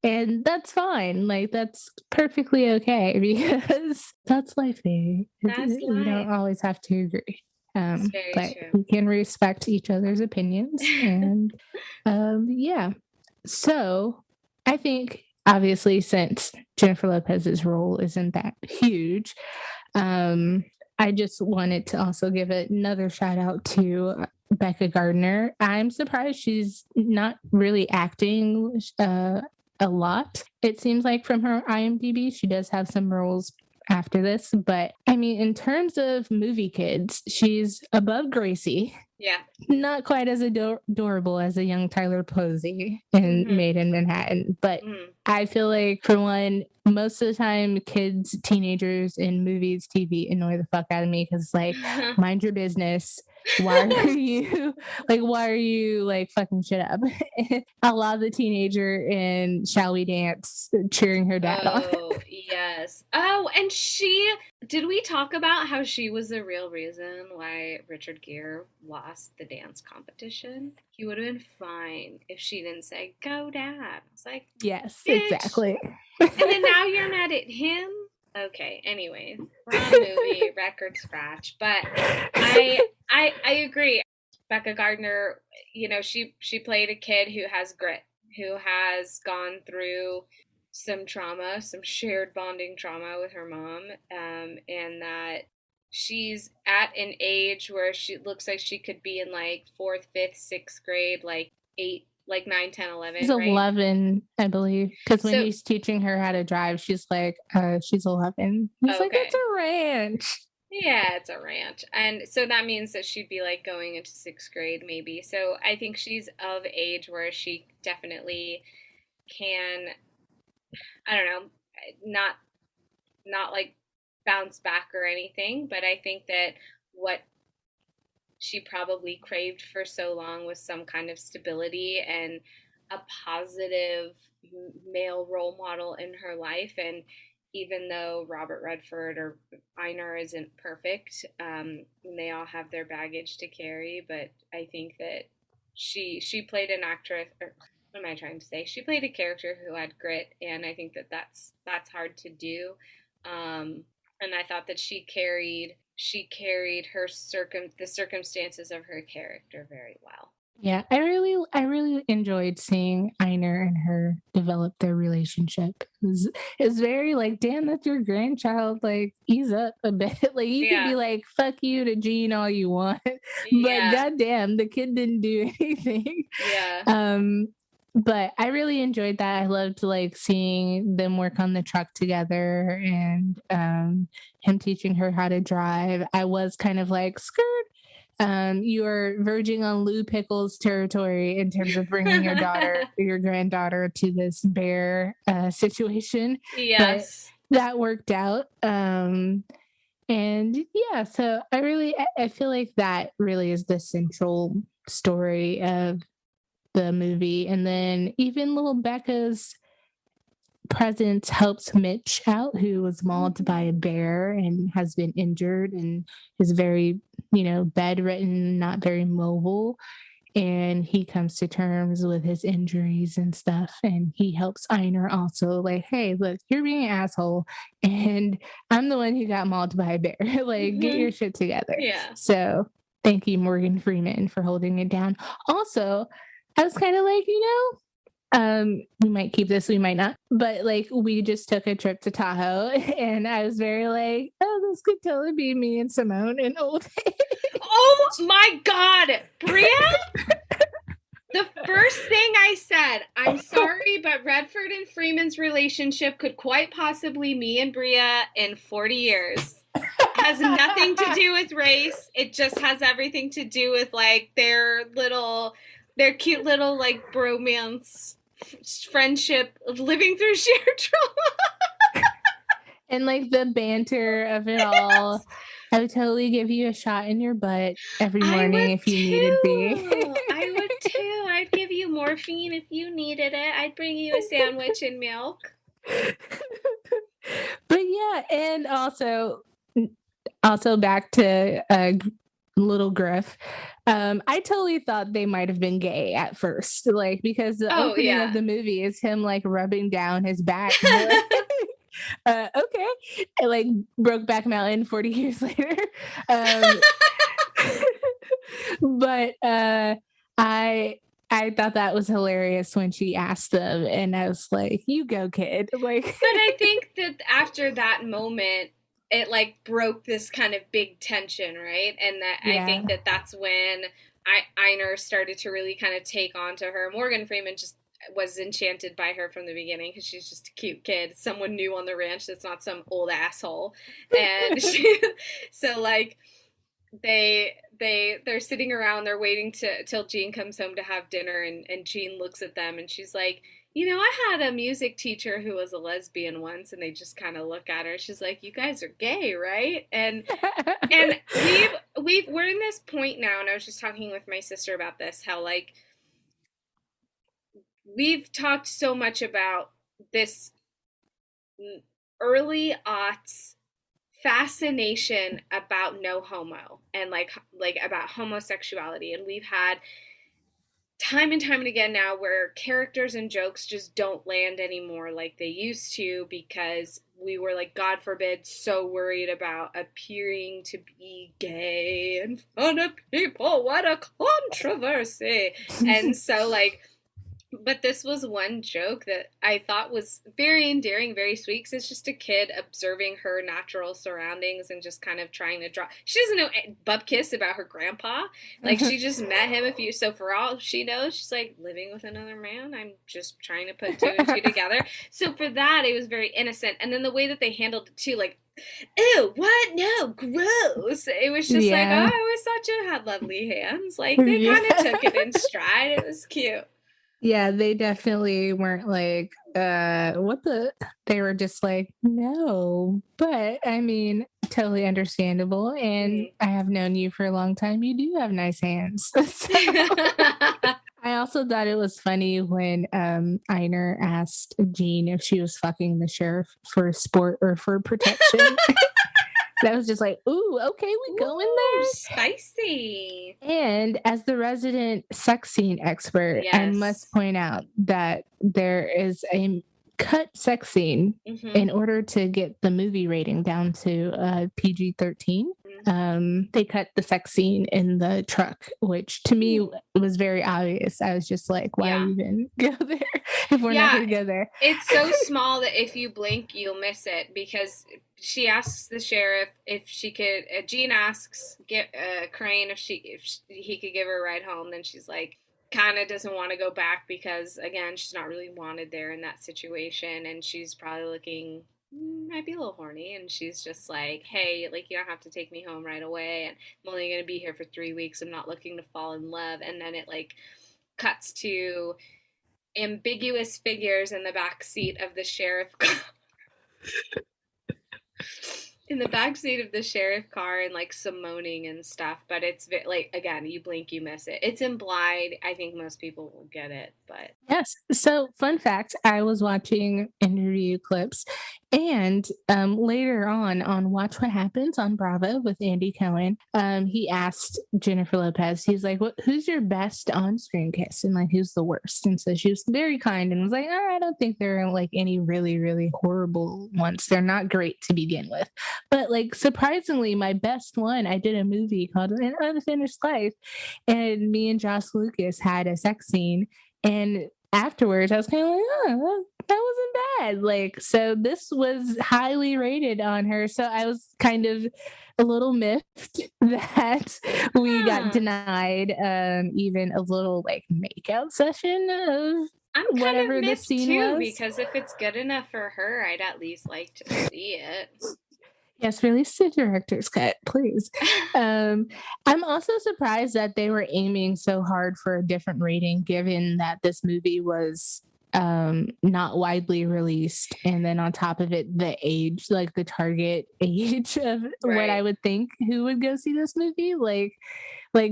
And that's fine. Like that's perfectly okay because that's life, baby. We don't always have to agree. But true. we can respect each other's opinions. And yeah. So I think obviously since Jennifer Lopez's role isn't that huge, I just wanted to also give another shout out to Becca Gardner. I'm surprised she's not really acting a lot. It seems like from her IMDb, she does have some roles after this. But I mean, in terms of movie kids, she's above Gracie. Yeah. Not quite as adorable as a young Tyler Posey in Made in Manhattan. But I feel like, for one, most of the time, kids, teenagers in movies, TV annoy the fuck out of me because, like, mind your business. Why are you like fucking shit up? I love the teenager in Shall We Dance cheering her dad on. Oh, yes. Oh, and did we talk about how she was the real reason why Richard Gere lost the dance competition? He would have been fine if she didn't say, go dad. I was like, yes, bitch. exactly. And then now you're mad at him? Okay, anyways, wrong movie, record scratch. But I agree. Becca Gardner, you know, she played a kid who has grit, who has gone through some trauma, some shared bonding trauma with her mom, and that she's at an age where she looks like she could be in like 4th, 5th, 6th grade, like 8, like 9, 10, 11. She's 11, I believe. Because when he's teaching her how to drive, she's like, she's 11. He's like, it's a ranch. Yeah, it's a ranch. And so that means that she'd be like going into 6th grade maybe. So I think she's of age where she definitely can, I don't know, not like bounce back or anything, but I think that what she probably craved for so long was some kind of stability and a positive male role model in her life. And even though Robert Redford or Einar isn't perfect, they all have their baggage to carry. But I think that she played an actress. Or, what am I trying to say? She played a character who had grit, and I think that that's hard to do. And I thought that she carried the circumstances of her character very well. Yeah, I really enjoyed seeing Einar and her develop their relationship. It was very like, damn, that's your grandchild. Like, ease up a bit. Like, you could be Yeah, like, fuck you to Gene all you want, but yeah, goddamn, the kid didn't do anything. yeah. Um, but I really enjoyed that. I loved like seeing them work on the truck together and him teaching her how to drive. I was kind of like, skirt, you are verging on Lou Pickles territory in terms of bringing your granddaughter to this bear situation, but Yes. that worked out. And yeah, so I feel like that really is the central story of the movie. And then even little Becca's presence helps Mitch out, who was mauled by a bear and has been injured and is very, bedridden, not very mobile. And he comes to terms with his injuries and stuff. And he helps Einar also, like, hey, look, you're being an asshole. And I'm the one who got mauled by a bear. Like, get your shit together. Yeah. So thank you, Morgan Freeman, for holding it down. Also, I was kind of like, we might keep this, we might not, but like we just took a trip to Tahoe and I was very like, oh, this could totally be me and Simone in old age. Oh my God, Bria! The first thing I said, I'm sorry, but Redford and Freeman's relationship could quite possibly me and Bria in 40 years. Has nothing to do with race. It just has everything to do with like their cute little like bromance, friendship, living through shared trauma. And like the banter of it all. Yes. I would totally give you a shot in your butt every morning if you needed be. I would too. I'd give you morphine if you needed it. I'd bring you a sandwich and milk. But yeah, and also back to little Griff. I totally thought they might have been gay at first, like because the opening of the movie is him like rubbing down his back. Okay, and, like Brokeback Mountain 40 years later. But I thought that was hilarious when she asked them, and I was like, "You go, kid!" Like, but I think that after that moment, it like broke this kind of big tension, right? And that I think that that's when Einar started to really kind of take on to her. Morgan Freeman just was enchanted by her from the beginning because she's just a cute kid, someone new on the ranch that's not some old asshole, and so like they're sitting around, they're waiting till Jean comes home to have dinner, and Jean looks at them and she's like, I had a music teacher who was a lesbian once, and they just kind of look at her. She's like, you guys are gay, right? And we're in this point now, and I was just talking with my sister about this, how like we've talked so much about this early aughts fascination about no homo and like about homosexuality, and we've had time and time and again now where characters and jokes just don't land anymore like they used to, because we were like, God forbid, so worried about appearing to be gay in front of people. What a controversy. And so like, but this was one joke that I thought was very endearing, very sweet, because it's just a kid observing her natural surroundings and just kind of trying to draw. She doesn't know bupkis about her grandpa. Like, she just met him so for all she knows, she's like, living with another man. I'm just trying to put two and two together. So for that, it was very innocent. And then the way that they handled it too, like, ew, what? No, gross. It was just like, oh, I always thought you had lovely hands. Like, they kind of took it in stride. It was cute. Yeah, they definitely weren't like, they were just like, no, but I mean, totally understandable. And I have known you for a long time. You do have nice hands. So, I also also thought it was funny when Einer asked Jean if she was fucking the sheriff for sport or for protection. That was just like, ooh, okay, we go in there. Spicy. And as the resident sex scene expert, I must point out that there is a cut sex scene in order to get the movie rating down to PG-13. They cut the sex scene in the truck, which to me was very obvious. I was just like, why even go there if we're not going to go there? It's so small that if you blink, you'll miss it, because she asks the sheriff if she could, Jean asks Crane if he could give her a ride home. Then she's like, kind of doesn't want to go back because, again, she's not really wanted there in that situation, and she's probably looking, might be a little horny, and she's just like, hey, like, you don't have to take me home right away, and I'm only going to be here for 3 weeks. I'm not looking to fall in love. And then it, like, cuts to ambiguous figures in the back seat of the sheriff car. In the backseat of the sheriff car, and like some moaning and stuff, but it's like, again, you blink, you miss it. It's implied. I think most people will get it, but yes. So, fun fact: I was watching interview clips, and later on Watch What Happens on Bravo with Andy Cohen, he asked Jennifer Lopez, he's like, who's your best on-screen kiss, and like, who's the worst? And so she was very kind and was like, I don't think there are like any really, really horrible ones. They're not great to begin with. But like, surprisingly, my best one, I did a movie called An Unfinished Life, and me and Josh Lucas had a sex scene, and afterwards I was kind of like, oh, that wasn't bad. Like, so this was highly rated on her. So I was kind of a little miffed that we got denied even a little like makeout session of I'm whatever kind of the scene too, was. because if it's good enough for her, I'd at least like to see it. Yes, release the director's cut, please. I'm also surprised that they were aiming so hard for a different rating, given that this movie was not widely released. And then on top of it, the age, like the target age of what I would think who would go see this movie. Like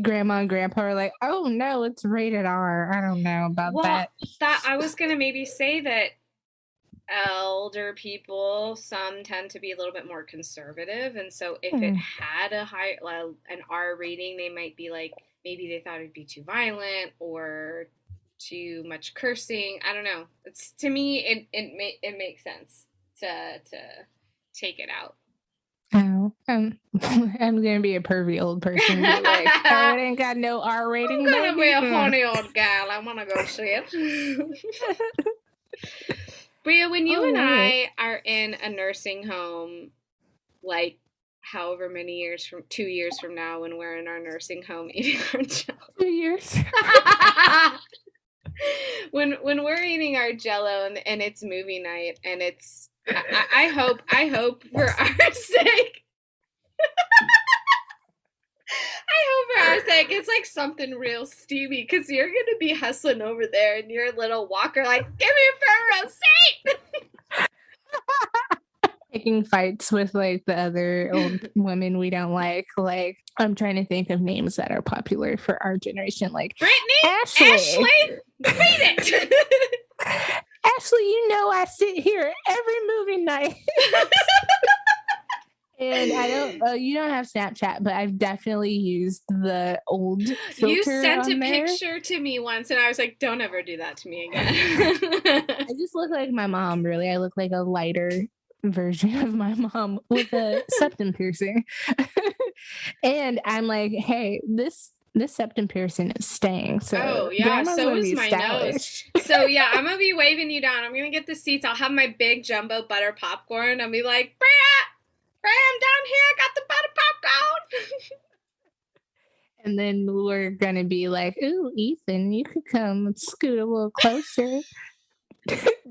grandma and grandpa are like, oh no, it's rated R. I don't know about that. I was going to maybe say that elder people, some tend to be a little bit more conservative, and so if it had an R rating, they might be like, maybe they thought it'd be too violent or too much cursing. I don't know. It's, to me, it makes sense to take it out. Oh, I'm gonna be a pervy old person. Like, oh, it ain't got no R rating. I'm gonna be a horny old gal. I wanna go see it. Bria, when you and I are in a nursing home, like however many years 2 years from now, when we're in our nursing home eating our Jello. 2 years. when we're eating our Jello and it's movie night, and it's I hope for our sake. I hope for our sake it's like something real steamy, because you're gonna be hustling over there in your little walker, like, give me a front row seat. Picking fights with like the other old women we don't like. Like, I'm trying to think of names that are popular for our generation, like Brittany, Ashley, beat it. Ashley, you know I sit here every movie night. And I don't, you don't have Snapchat, but I've definitely used the old filter. You sent a there. picture to me once, and I was like, don't ever do that to me again. I just look like my mom, really. I look like a lighter version of my mom with a septum piercing. And I'm like, hey, this septum piercing is staying. So so is my nose. So yeah, I'm gonna be waving you down. I'm gonna get the seats. I'll have my big jumbo butter popcorn. I'll be like, Bria, I'm down here. I got the butter popcorn. And then we're gonna be like, ooh, Ethan, you could come scoot a little closer.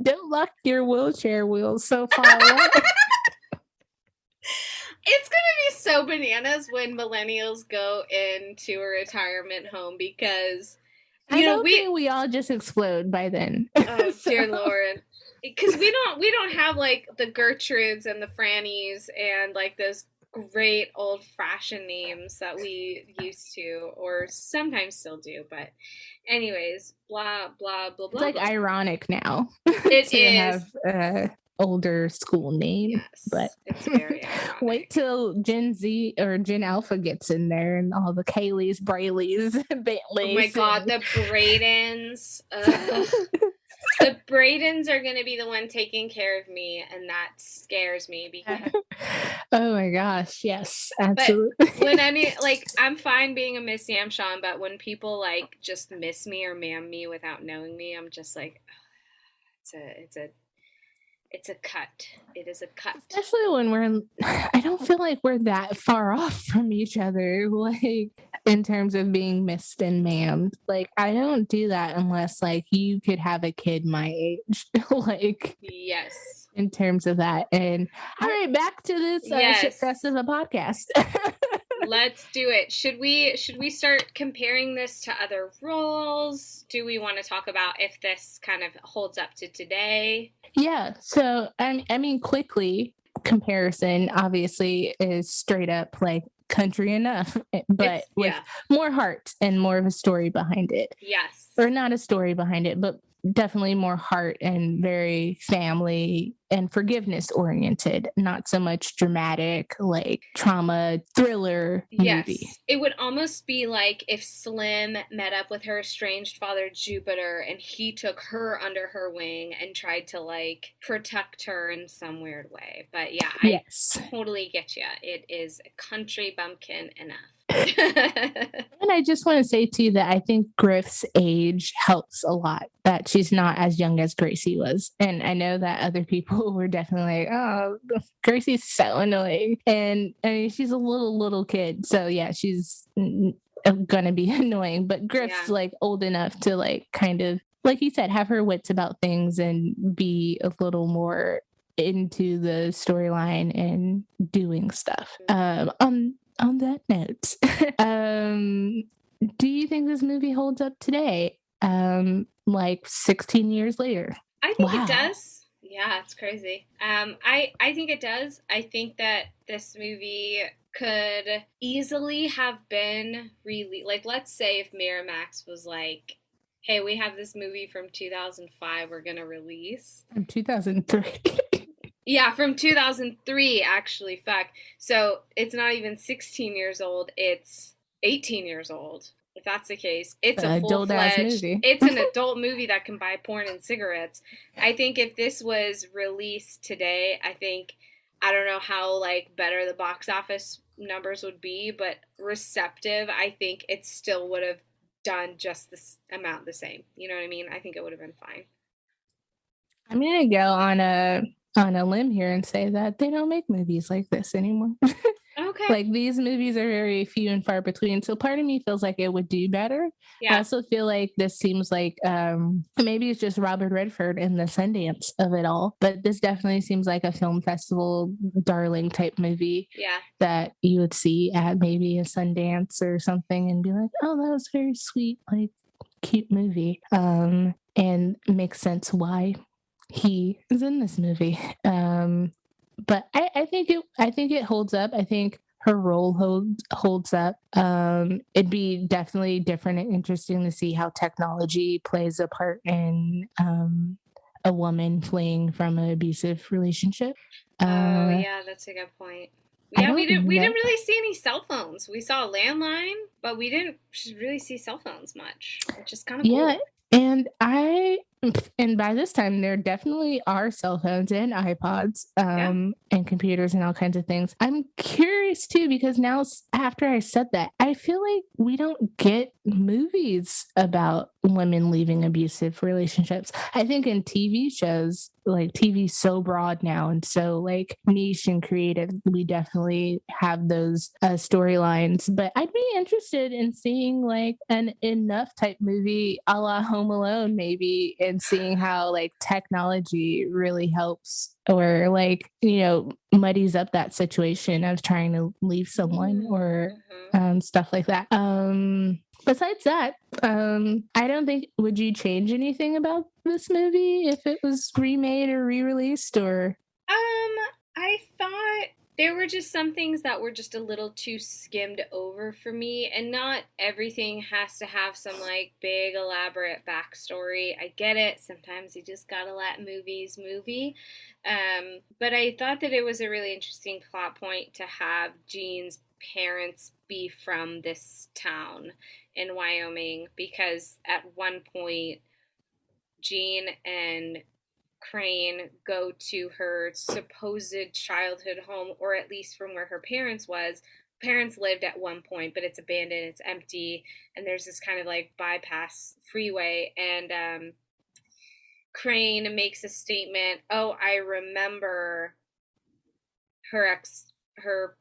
Don't lock your wheelchair wheels so far away. It's going to be so bananas when millennials go into a retirement home, because we all just explode by then. Oh, dear Lord. Because we don't have like the Gertrudes and the Frannies and like those great old-fashioned names that we used to, or sometimes still do. But anyways, blah, blah, blah, It's blah, like blah. ironic now It to is. have a older school name, but Yes, it's very ironic. wait till Gen Z or Gen Alpha gets in there and all the Kayleys, Brayleys, Bentleys. Oh my God, the Bradens. Ugh. The Bradens are going to be the one taking care of me, and that scares me because. Oh my gosh, yes, But absolutely. when I'm fine being a Miss Samshon, but when people like just miss me or ma'am me without knowing me, I'm just like, it's a cut. It is a cut. Especially when I don't feel like we're that far off from each other, like in terms of being missed and ma'amed. Like, I don't do that unless like you could have a kid my age, like Yes. in terms of that. And all right, back to this shitfest of a podcast. Let's do it. Should we start comparing this to other roles? Do we want to talk about if this kind of holds up to today? Yeah. So I mean, quickly comparison obviously is straight up like country enough, but with more heart and more of a story behind it. Yes. Or not a story behind it, but definitely more heart and very family and forgiveness oriented, not so much dramatic, like trauma thriller movie. Yes. It would almost be like if Slim met up with her estranged father Jupiter and he took her under her wing and tried to like protect her in some weird way. But yeah, I totally get you. It is a country bumpkin enough. And I just want to say too that I think Griff's age helps a lot, that she's not as young as Gracie was. And I know that other people were definitely like, oh, Gracie's so annoying. And I mean, she's a little kid. So yeah, she's gonna be annoying. But Griff's like old enough to like kind of, like you said, have her wits about things and be a little more into the storyline and doing stuff. On that note, do you think this movie holds up today? Like 16 years later? I think it does. Yeah, it's crazy. I think it does. I think that this movie could easily have been really, like, let's say if Miramax was like, hey, we have this movie from 2005 we're going to release. From 2003. Yeah, from 2003, actually. Fuck. So it's not even 16 years old. It's 18 years old. If that's the case, it's a full-fledged movie. It's an adult movie that can buy porn and cigarettes. I think if this was released today, I don't know how like better the box office numbers would be, but receptive, I think it still would have done just this amount the same. You know what I mean? I think it would have been fine. I'm gonna go on a limb here and say that they don't make movies like this anymore. Okay. Like these movies are very few and far between. So part of me feels like it would do better. Yeah. I also feel like this seems like maybe it's just Robert Redford and the Sundance of it all. But this definitely seems like a film festival darling type movie. Yeah. That you would see at maybe a Sundance or something and be like, oh, that was very sweet, like cute movie. And makes sense why he is in this movie. But I think it holds up. I think her role holds up. It'd be definitely different and interesting to see how technology plays a part in a woman fleeing from an abusive relationship. Oh yeah, that's a good point. Yeah, we didn't really see any cell phones. We saw a landline, but we didn't really see cell phones much, which is kind of cool. Yeah, and by this time there definitely are cell phones and iPods and computers and all kinds of things. I'm curious too, because now after I said that, I feel like we don't get movies about women leaving abusive relationships. I think in TV shows, like TV's so broad now and so like niche and creative, we definitely have those storylines. But I'd be interested in seeing like an enough type movie a la Home Alone maybe, and seeing how like technology really helps or like, you know, muddies up that situation of trying to leave someone or stuff like that. Besides that, I don't think, would you change anything about this movie if it was remade or re-released or? I thought there were just some things that were just a little too skimmed over for me, and not everything has to have some like big elaborate backstory. I get it. Sometimes you just gotta let movies movie. But I thought that it was a really interesting plot point to have Jean's parents be from this town in Wyoming, because at one point Jean and Crane go to her supposed childhood home, or at least from where her parents lived at one point, but it's abandoned, it's empty, and there's this kind of like bypass freeway, and Crane makes a statement, "Oh, I remember her ex her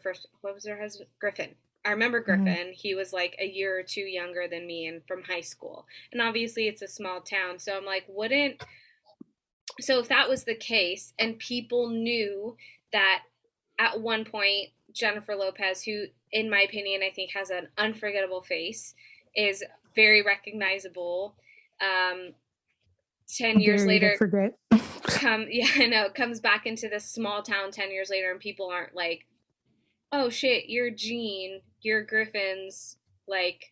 first, what was her husband, Griffin. I remember Griffin. Mm-hmm. He was like a year or two younger than me and from high school." And obviously it's a small town, so I'm like, so if that was the case and people knew that at one point Jennifer Lopez, who in my opinion I think has an unforgettable face, is very recognizable, 10 years later comes back into this small town 10 years later, and people aren't like, "Oh shit, you're Jean, you're Griffin's like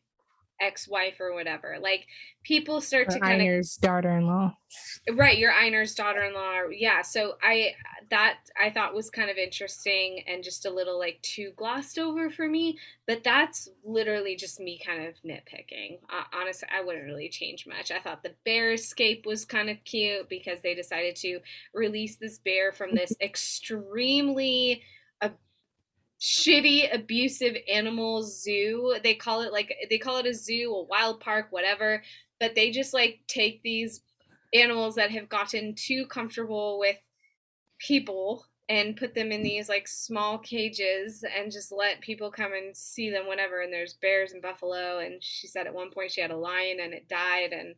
ex-wife or whatever." Like, people start to kind of Einer's daughter-in-law. Right, your Einer's daughter-in-law. Yeah, so I thought was kind of interesting and just a little like too glossed over for me, but that's literally just me kind of nitpicking. Honestly, I wouldn't really change much. I thought the bear escape was kind of cute because they decided to release this bear from this extremely shitty, abusive animal zoo. They call it a zoo, a wild park, whatever, but they just like take these animals that have gotten too comfortable with people and put them in these like small cages and just let people come and see them whenever. And there's bears and buffalo, and she said at one point she had a lion and it died. And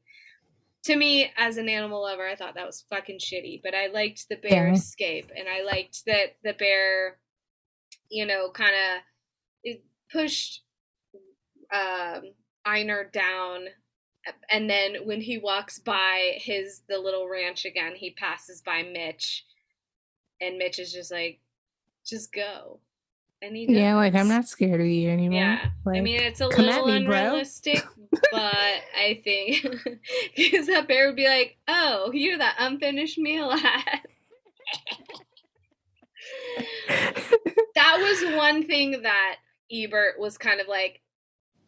to me, as an animal lover, I thought that was fucking shitty, but I liked the bear escape, and I liked that the bear, kind of pushed Einer down, and then when he walks by the little ranch again, he passes by Mitch, and Mitch is just like, "Just go." And he does. Yeah, like, "I'm not scared of you anymore." Yeah, like, I mean, it's a little unrealistic, but I think because that bear would be like, "Oh, you're that unfinished meal I had." That was one thing that Ebert was kind of like,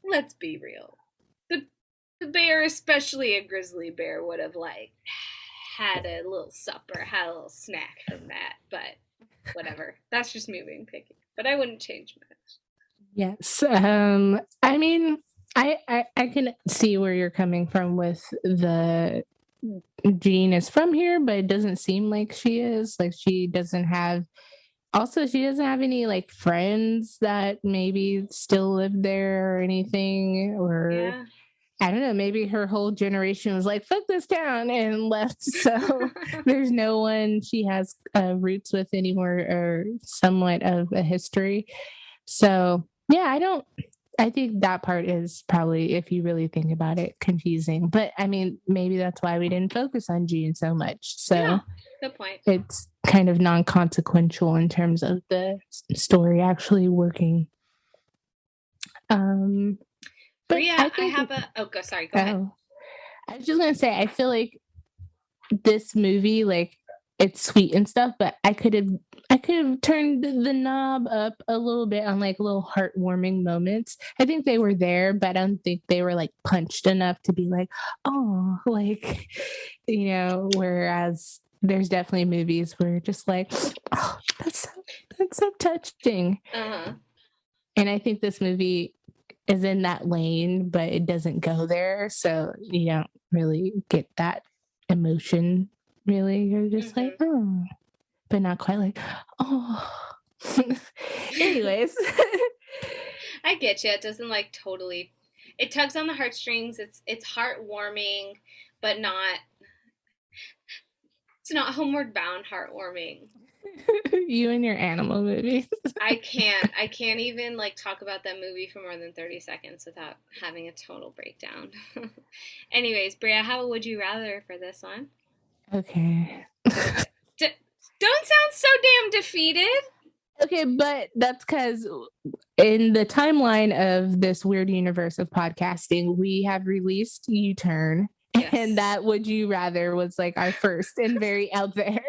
let's be real. The bear, especially a grizzly bear, would have like had a little supper, had a little snack from that, but whatever. That's just me being picky. But I wouldn't change much. Yes. I mean, I can see where you're coming from with the Jean is from here, but it doesn't seem like she is. Like, she doesn't have any like friends that maybe still live there or anything, or yeah. I don't know, maybe her whole generation was like, "Fuck this town," and left. So there's no one she has roots with anymore, or somewhat of a history. So yeah, I think that part is probably, if you really think about it, confusing. But I mean, maybe that's why we didn't focus on Jean so much. So yeah, good point. It's kind of non-consequential in terms of the story actually working. But yeah, I have go ahead. I was just gonna say, I feel like this movie, like, it's sweet and stuff, but I could have turned the knob up a little bit on like little heartwarming moments. I think they were there, but I don't think they were like punched enough to be like, oh, like, whereas there's definitely movies where just like, oh, that's so touching. Uh-huh. And I think this movie is in that lane, but it doesn't go there, so you don't really get that emotion. Really, you're just like, oh, but not quite like, oh. Anyways, I get you. It doesn't like totally. It tugs on the heartstrings. It's heartwarming, but not. It's not homeward bound heartwarming. You and your animal movies. I can't even like talk about that movie for more than 30 seconds without having a total breakdown. Anyways, Bria, how would you rather for this one? Okay. Don't sound so damn defeated. Okay, but that's because in the timeline of this weird universe of podcasting, we have released U-Turn. Yes. And that Would You Rather was like our first and very out there.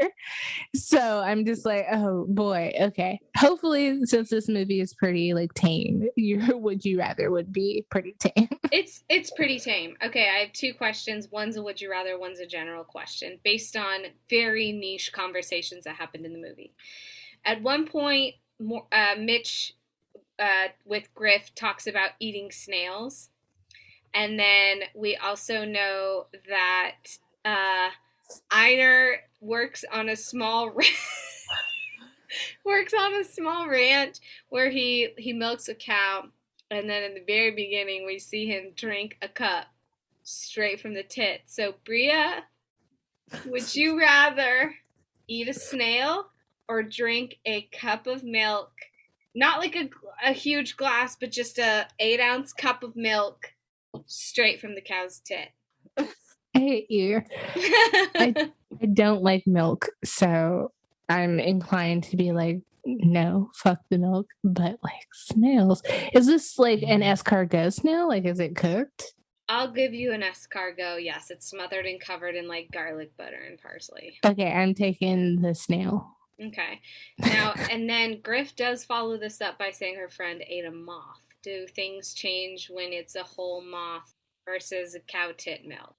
So I'm just like, oh boy, okay. Hopefully, since this movie is pretty like tame, your Would You Rather would be pretty tame. It's pretty tame. Okay, I have two questions. One's a would you rather, one's a general question based on very niche conversations that happened in the movie. At one point, Mitch with Griff talks about eating snails. And then we also know that Einar works on a small ranch where he milks a cow, and then in the very beginning we see him drink a cup straight from the tit. So Bria, would you rather eat a snail or drink a cup of milk? Not like a huge glass, but just a 8-ounce cup of milk straight from the cow's tit. I hate you. I don't like milk, so I'm inclined to be like, no, fuck the milk. But like snails, is this like an escargot snail? Like, is it cooked? I'll give you an escargot. Yes, it's smothered and covered in like garlic butter and parsley. Okay, I'm taking the snail. Okay. Now, and then Griff does follow this up by saying her friend ate a moth. Do things change when it's a whole moth versus a cow tit milk?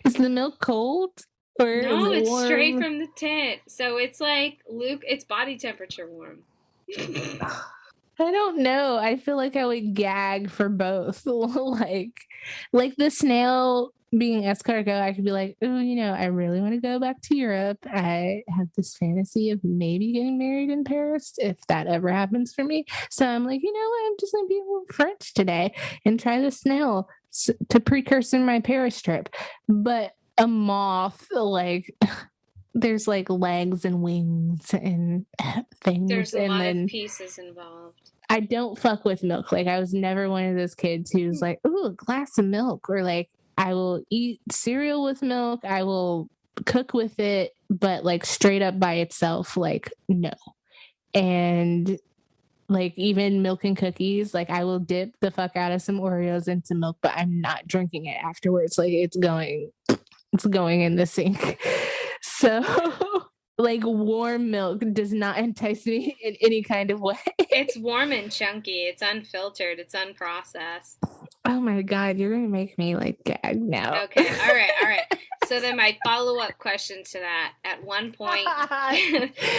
Is the milk cold? Or no, is it it's warm? straight from the tit. So it's like it's body temperature warm. I don't know. I feel like I would gag for both. like the snail being escargot, I could be like, oh, I really want to go back to Europe. I have this fantasy of maybe getting married in Paris if that ever happens for me. So I'm like, what? I'm just going to be a little French today and try the snail to precursor my Paris trip. But a moth, like, there's like legs and wings and things. There's a lot of pieces involved. I don't fuck with milk. Like, I was never one of those kids who's like, ooh, a glass of milk, or like, I will eat cereal with milk. I will cook with it, but like straight up by itself, like, no. And like even milk and cookies, like I will dip the fuck out of some Oreos into milk, but I'm not drinking it afterwards. Like it's going in the sink. So like warm milk does not entice me in any kind of way. It's warm and chunky. It's unfiltered. It's unprocessed. Oh my God, you're going to make me like gag now. Okay, all right. So then my follow-up question to that, at one point,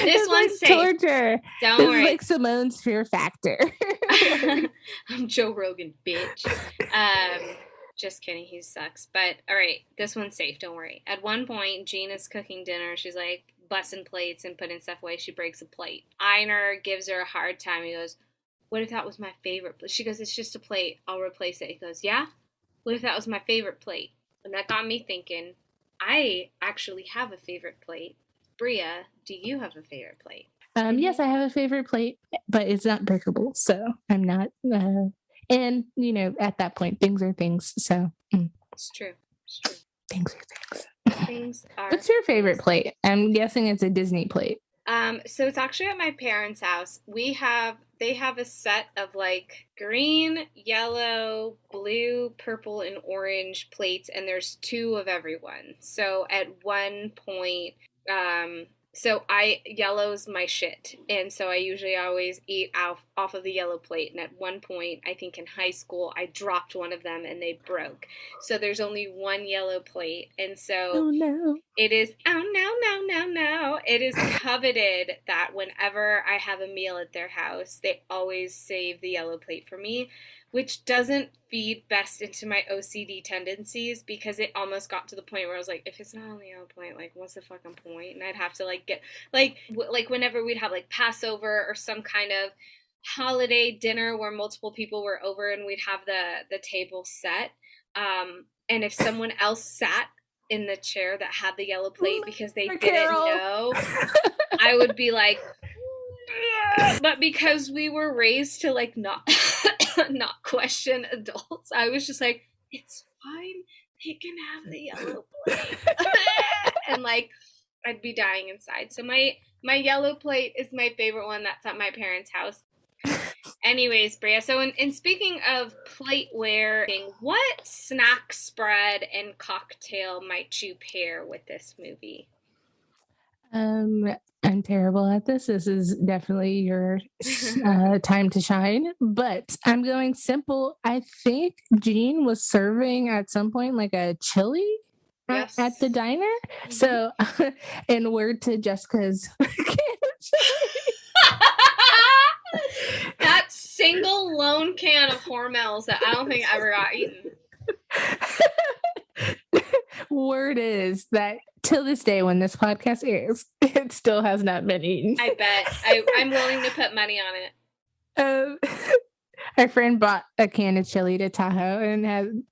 this one's safe. Torture. Don't this worry. Is like Simone's Fear Factor. I'm Joe Rogan, bitch. Just kidding, he sucks. But all right, this one's safe, don't worry. At one point, Jean is cooking dinner. She's like busting plates and putting stuff away. She breaks a plate. Einar gives her a hard time. He goes, what if that was my favorite plate? She goes, it's just a plate. I'll replace it. He goes, yeah? What if that was my favorite plate? And that got me thinking, I actually have a favorite plate. Bria, do you have a favorite plate? Yes, I have a favorite plate, but it's not breakable, so I'm not. And, at that point, things are things, so. It's true. Things are things. Things are. What's your favorite plate? I'm guessing it's a Disney plate. So it's actually at my parents' house. They have a set of like green, yellow, blue, purple, and orange plates, and there's 2 of everyone. So at one point, yellow's my shit, and so I usually always eat off of the yellow plate. And at one point, I think in high school, I dropped one of them and they broke. So there's only one yellow plate, and so oh no, it is no. It is coveted that whenever I have a meal at their house, they always save the yellow plate for me, which doesn't feed best into my OCD tendencies, because it almost got to the point where I was like, if it's not on the yellow plate, like, what's the fucking point? And I'd have to like get like whenever we'd have like Passover or some kind of holiday dinner where multiple people were over and we'd have the table set, and if someone else sat in the chair that had the yellow plate because they didn't know, I would be like, but because we were raised to like not question adults, I was just like, it's fine, they can have the yellow plate. And like I'd be dying inside. So my yellow plate is my favorite one. That's at my parents' house. Anyways, Bria, so in speaking of plateware, what snack spread and cocktail might you pair with this movie? I'm terrible at this. This is definitely your time to shine, but I'm going simple. I think Jean was serving at some point like a chili Yes. at the diner. Mm-hmm. So, in word to Jessica's can of chili. That single lone can of Hormel's that I don't think ever got eaten. Word is that till this day when this podcast airs, it still has not been eaten. I bet. I'm willing to put money on it. Our friend bought a can of chili to Tahoe and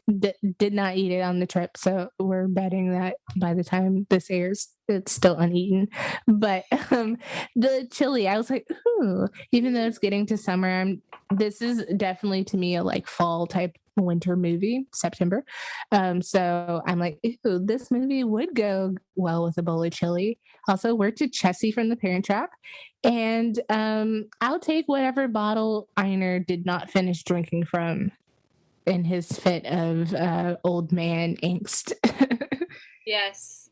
did not eat it on the trip. So we're betting that by the time this airs, it's still uneaten. But the chili, I was like, ooh, even though it's getting to summer, this is definitely to me a like fall type winter movie, September. So I'm like, ooh, this movie would go well with a bowl of chili. Also, word to Chessie from The Parent Trap. And I'll take whatever bottle Einar did not finish drinking from in his fit of old man angst. Yes.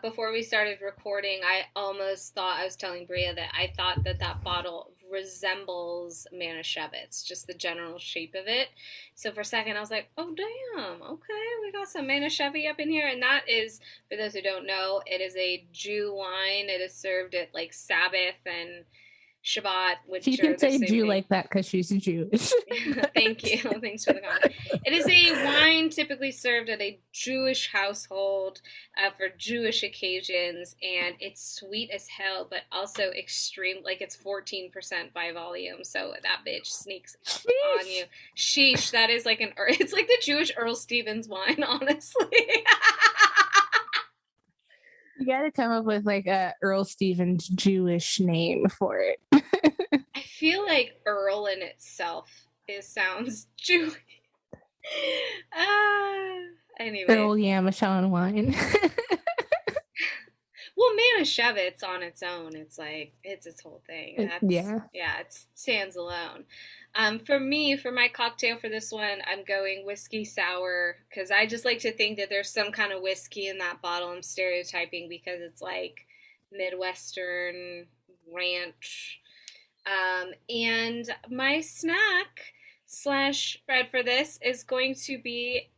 Before we started recording, I almost thought, I was telling Bria that I thought that bottle resembles Manischewitz, just the general shape of it. So for a second, I was like, oh, damn, okay, we got some Manischewitz up in here. And that is, for those who don't know, it is a Jew wine. It is served at like Sabbath and Shabbat, which she can say Jew thing. Like that because she's Jewish. Thank you. Thanks for the comment. It is a wine typically served at a Jewish household for Jewish occasions, and it's sweet as hell, but also extreme. Like it's 14% by volume, so that bitch sneaks up on you. Sheesh, that is like it's like the Jewish Earl Stevens wine, honestly. You got to come up with like a Earl Stevens Jewish name for it. I feel like Earl in itself sounds Jewish. Anyway. Earl Yamashon wine. Well, Manischewitz on its own, it's like, it's its whole thing. It stands alone. For me, for my cocktail for this one, I'm going whiskey sour, because I just like to think that there's some kind of whiskey in that bottle. I'm stereotyping because it's like Midwestern ranch. And my snack / spread for this is going to be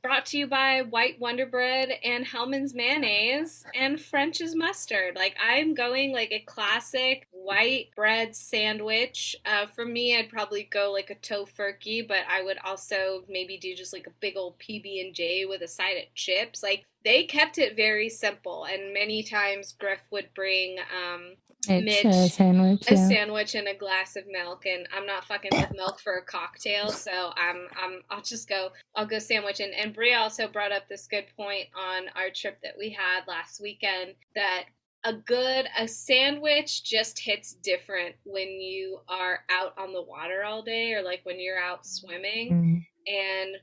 brought to you by White Wonder Bread and Hellman's mayonnaise and French's mustard. Like I'm going like a classic white bread sandwich. For me, I'd probably go like a tofurkey, but I would also maybe do just like a big old PB&J with a side of chips. Like they kept it very simple, and many times Griff would bring Mitch a sandwich and a glass of milk, and I'm not fucking with milk for a cocktail, so I'll go sandwich. And Bria also brought up this good point on our trip that we had last weekend, that a sandwich just hits different when you are out on the water all day, or like when you're out swimming. And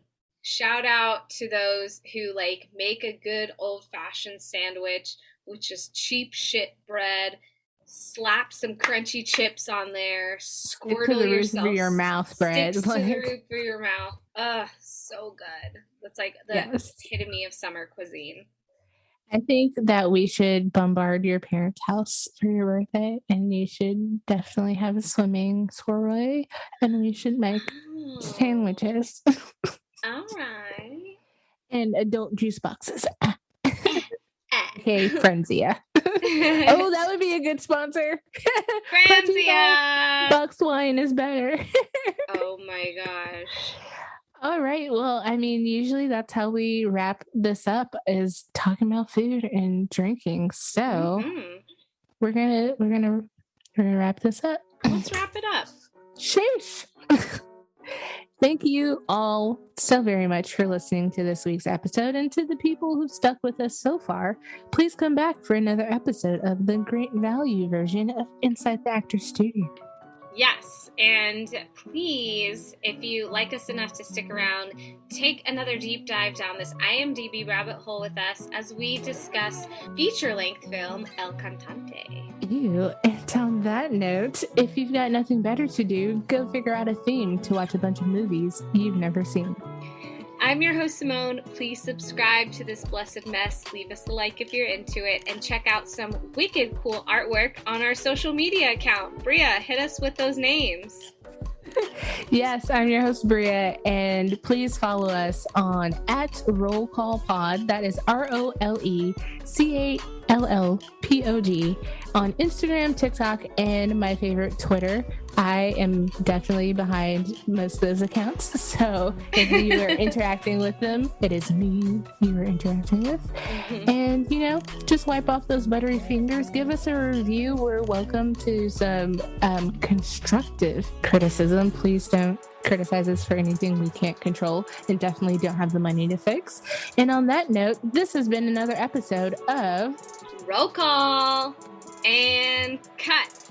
shout out to those who like make a good old-fashioned sandwich with just cheap shit bread, slap some crunchy chips on there, squirtle yourself. Your mouth bread. Sticks to the roof of your mouth. Ugh, so good. That's like the epitome of summer cuisine. I think that we should bombard your parents' house for your birthday, and you should definitely have a swimming soiree, and we should make sandwiches. All right. And adult juice boxes. Okay, Frenzia. Oh, that would be a good sponsor. Frenzia! Bucks wine is better. Oh my gosh. All right. Well, I mean, usually that's how we wrap this up, is talking about food and drinking. So we're gonna wrap this up. Let's wrap it up. Sheesh. Thank you all so very much for listening to this week's episode, and to the people who've stuck with us so far, please come back for another episode of the Great Value version of Inside the Actor Studio. Yes, and please, if you like us enough to stick around, take another deep dive down this IMDb rabbit hole with us as we discuss feature-length film El Cantante. Ew, and on that note, if you've got nothing better to do, go figure out a theme to watch a bunch of movies you've never seen. I'm your host, Simone. Please subscribe to this blessed mess. Leave us a like if you're into it. And check out some wicked cool artwork on our social media account. Bria, hit us with those names. Yes, I'm your host, Bria. And please follow us on @RollCallPod. That is ROLECALLPOD on Instagram, TikTok, and my favorite, Twitter. I am definitely behind most of those accounts. So if you are interacting with them, it is me you are interacting with. Mm-hmm. And, just wipe off those buttery fingers. Give us a review. We're welcome to some constructive criticism. Please don't criticize us for anything we can't control and definitely don't have the money to fix. And on that note, this has been another episode of Roll Call and Cut.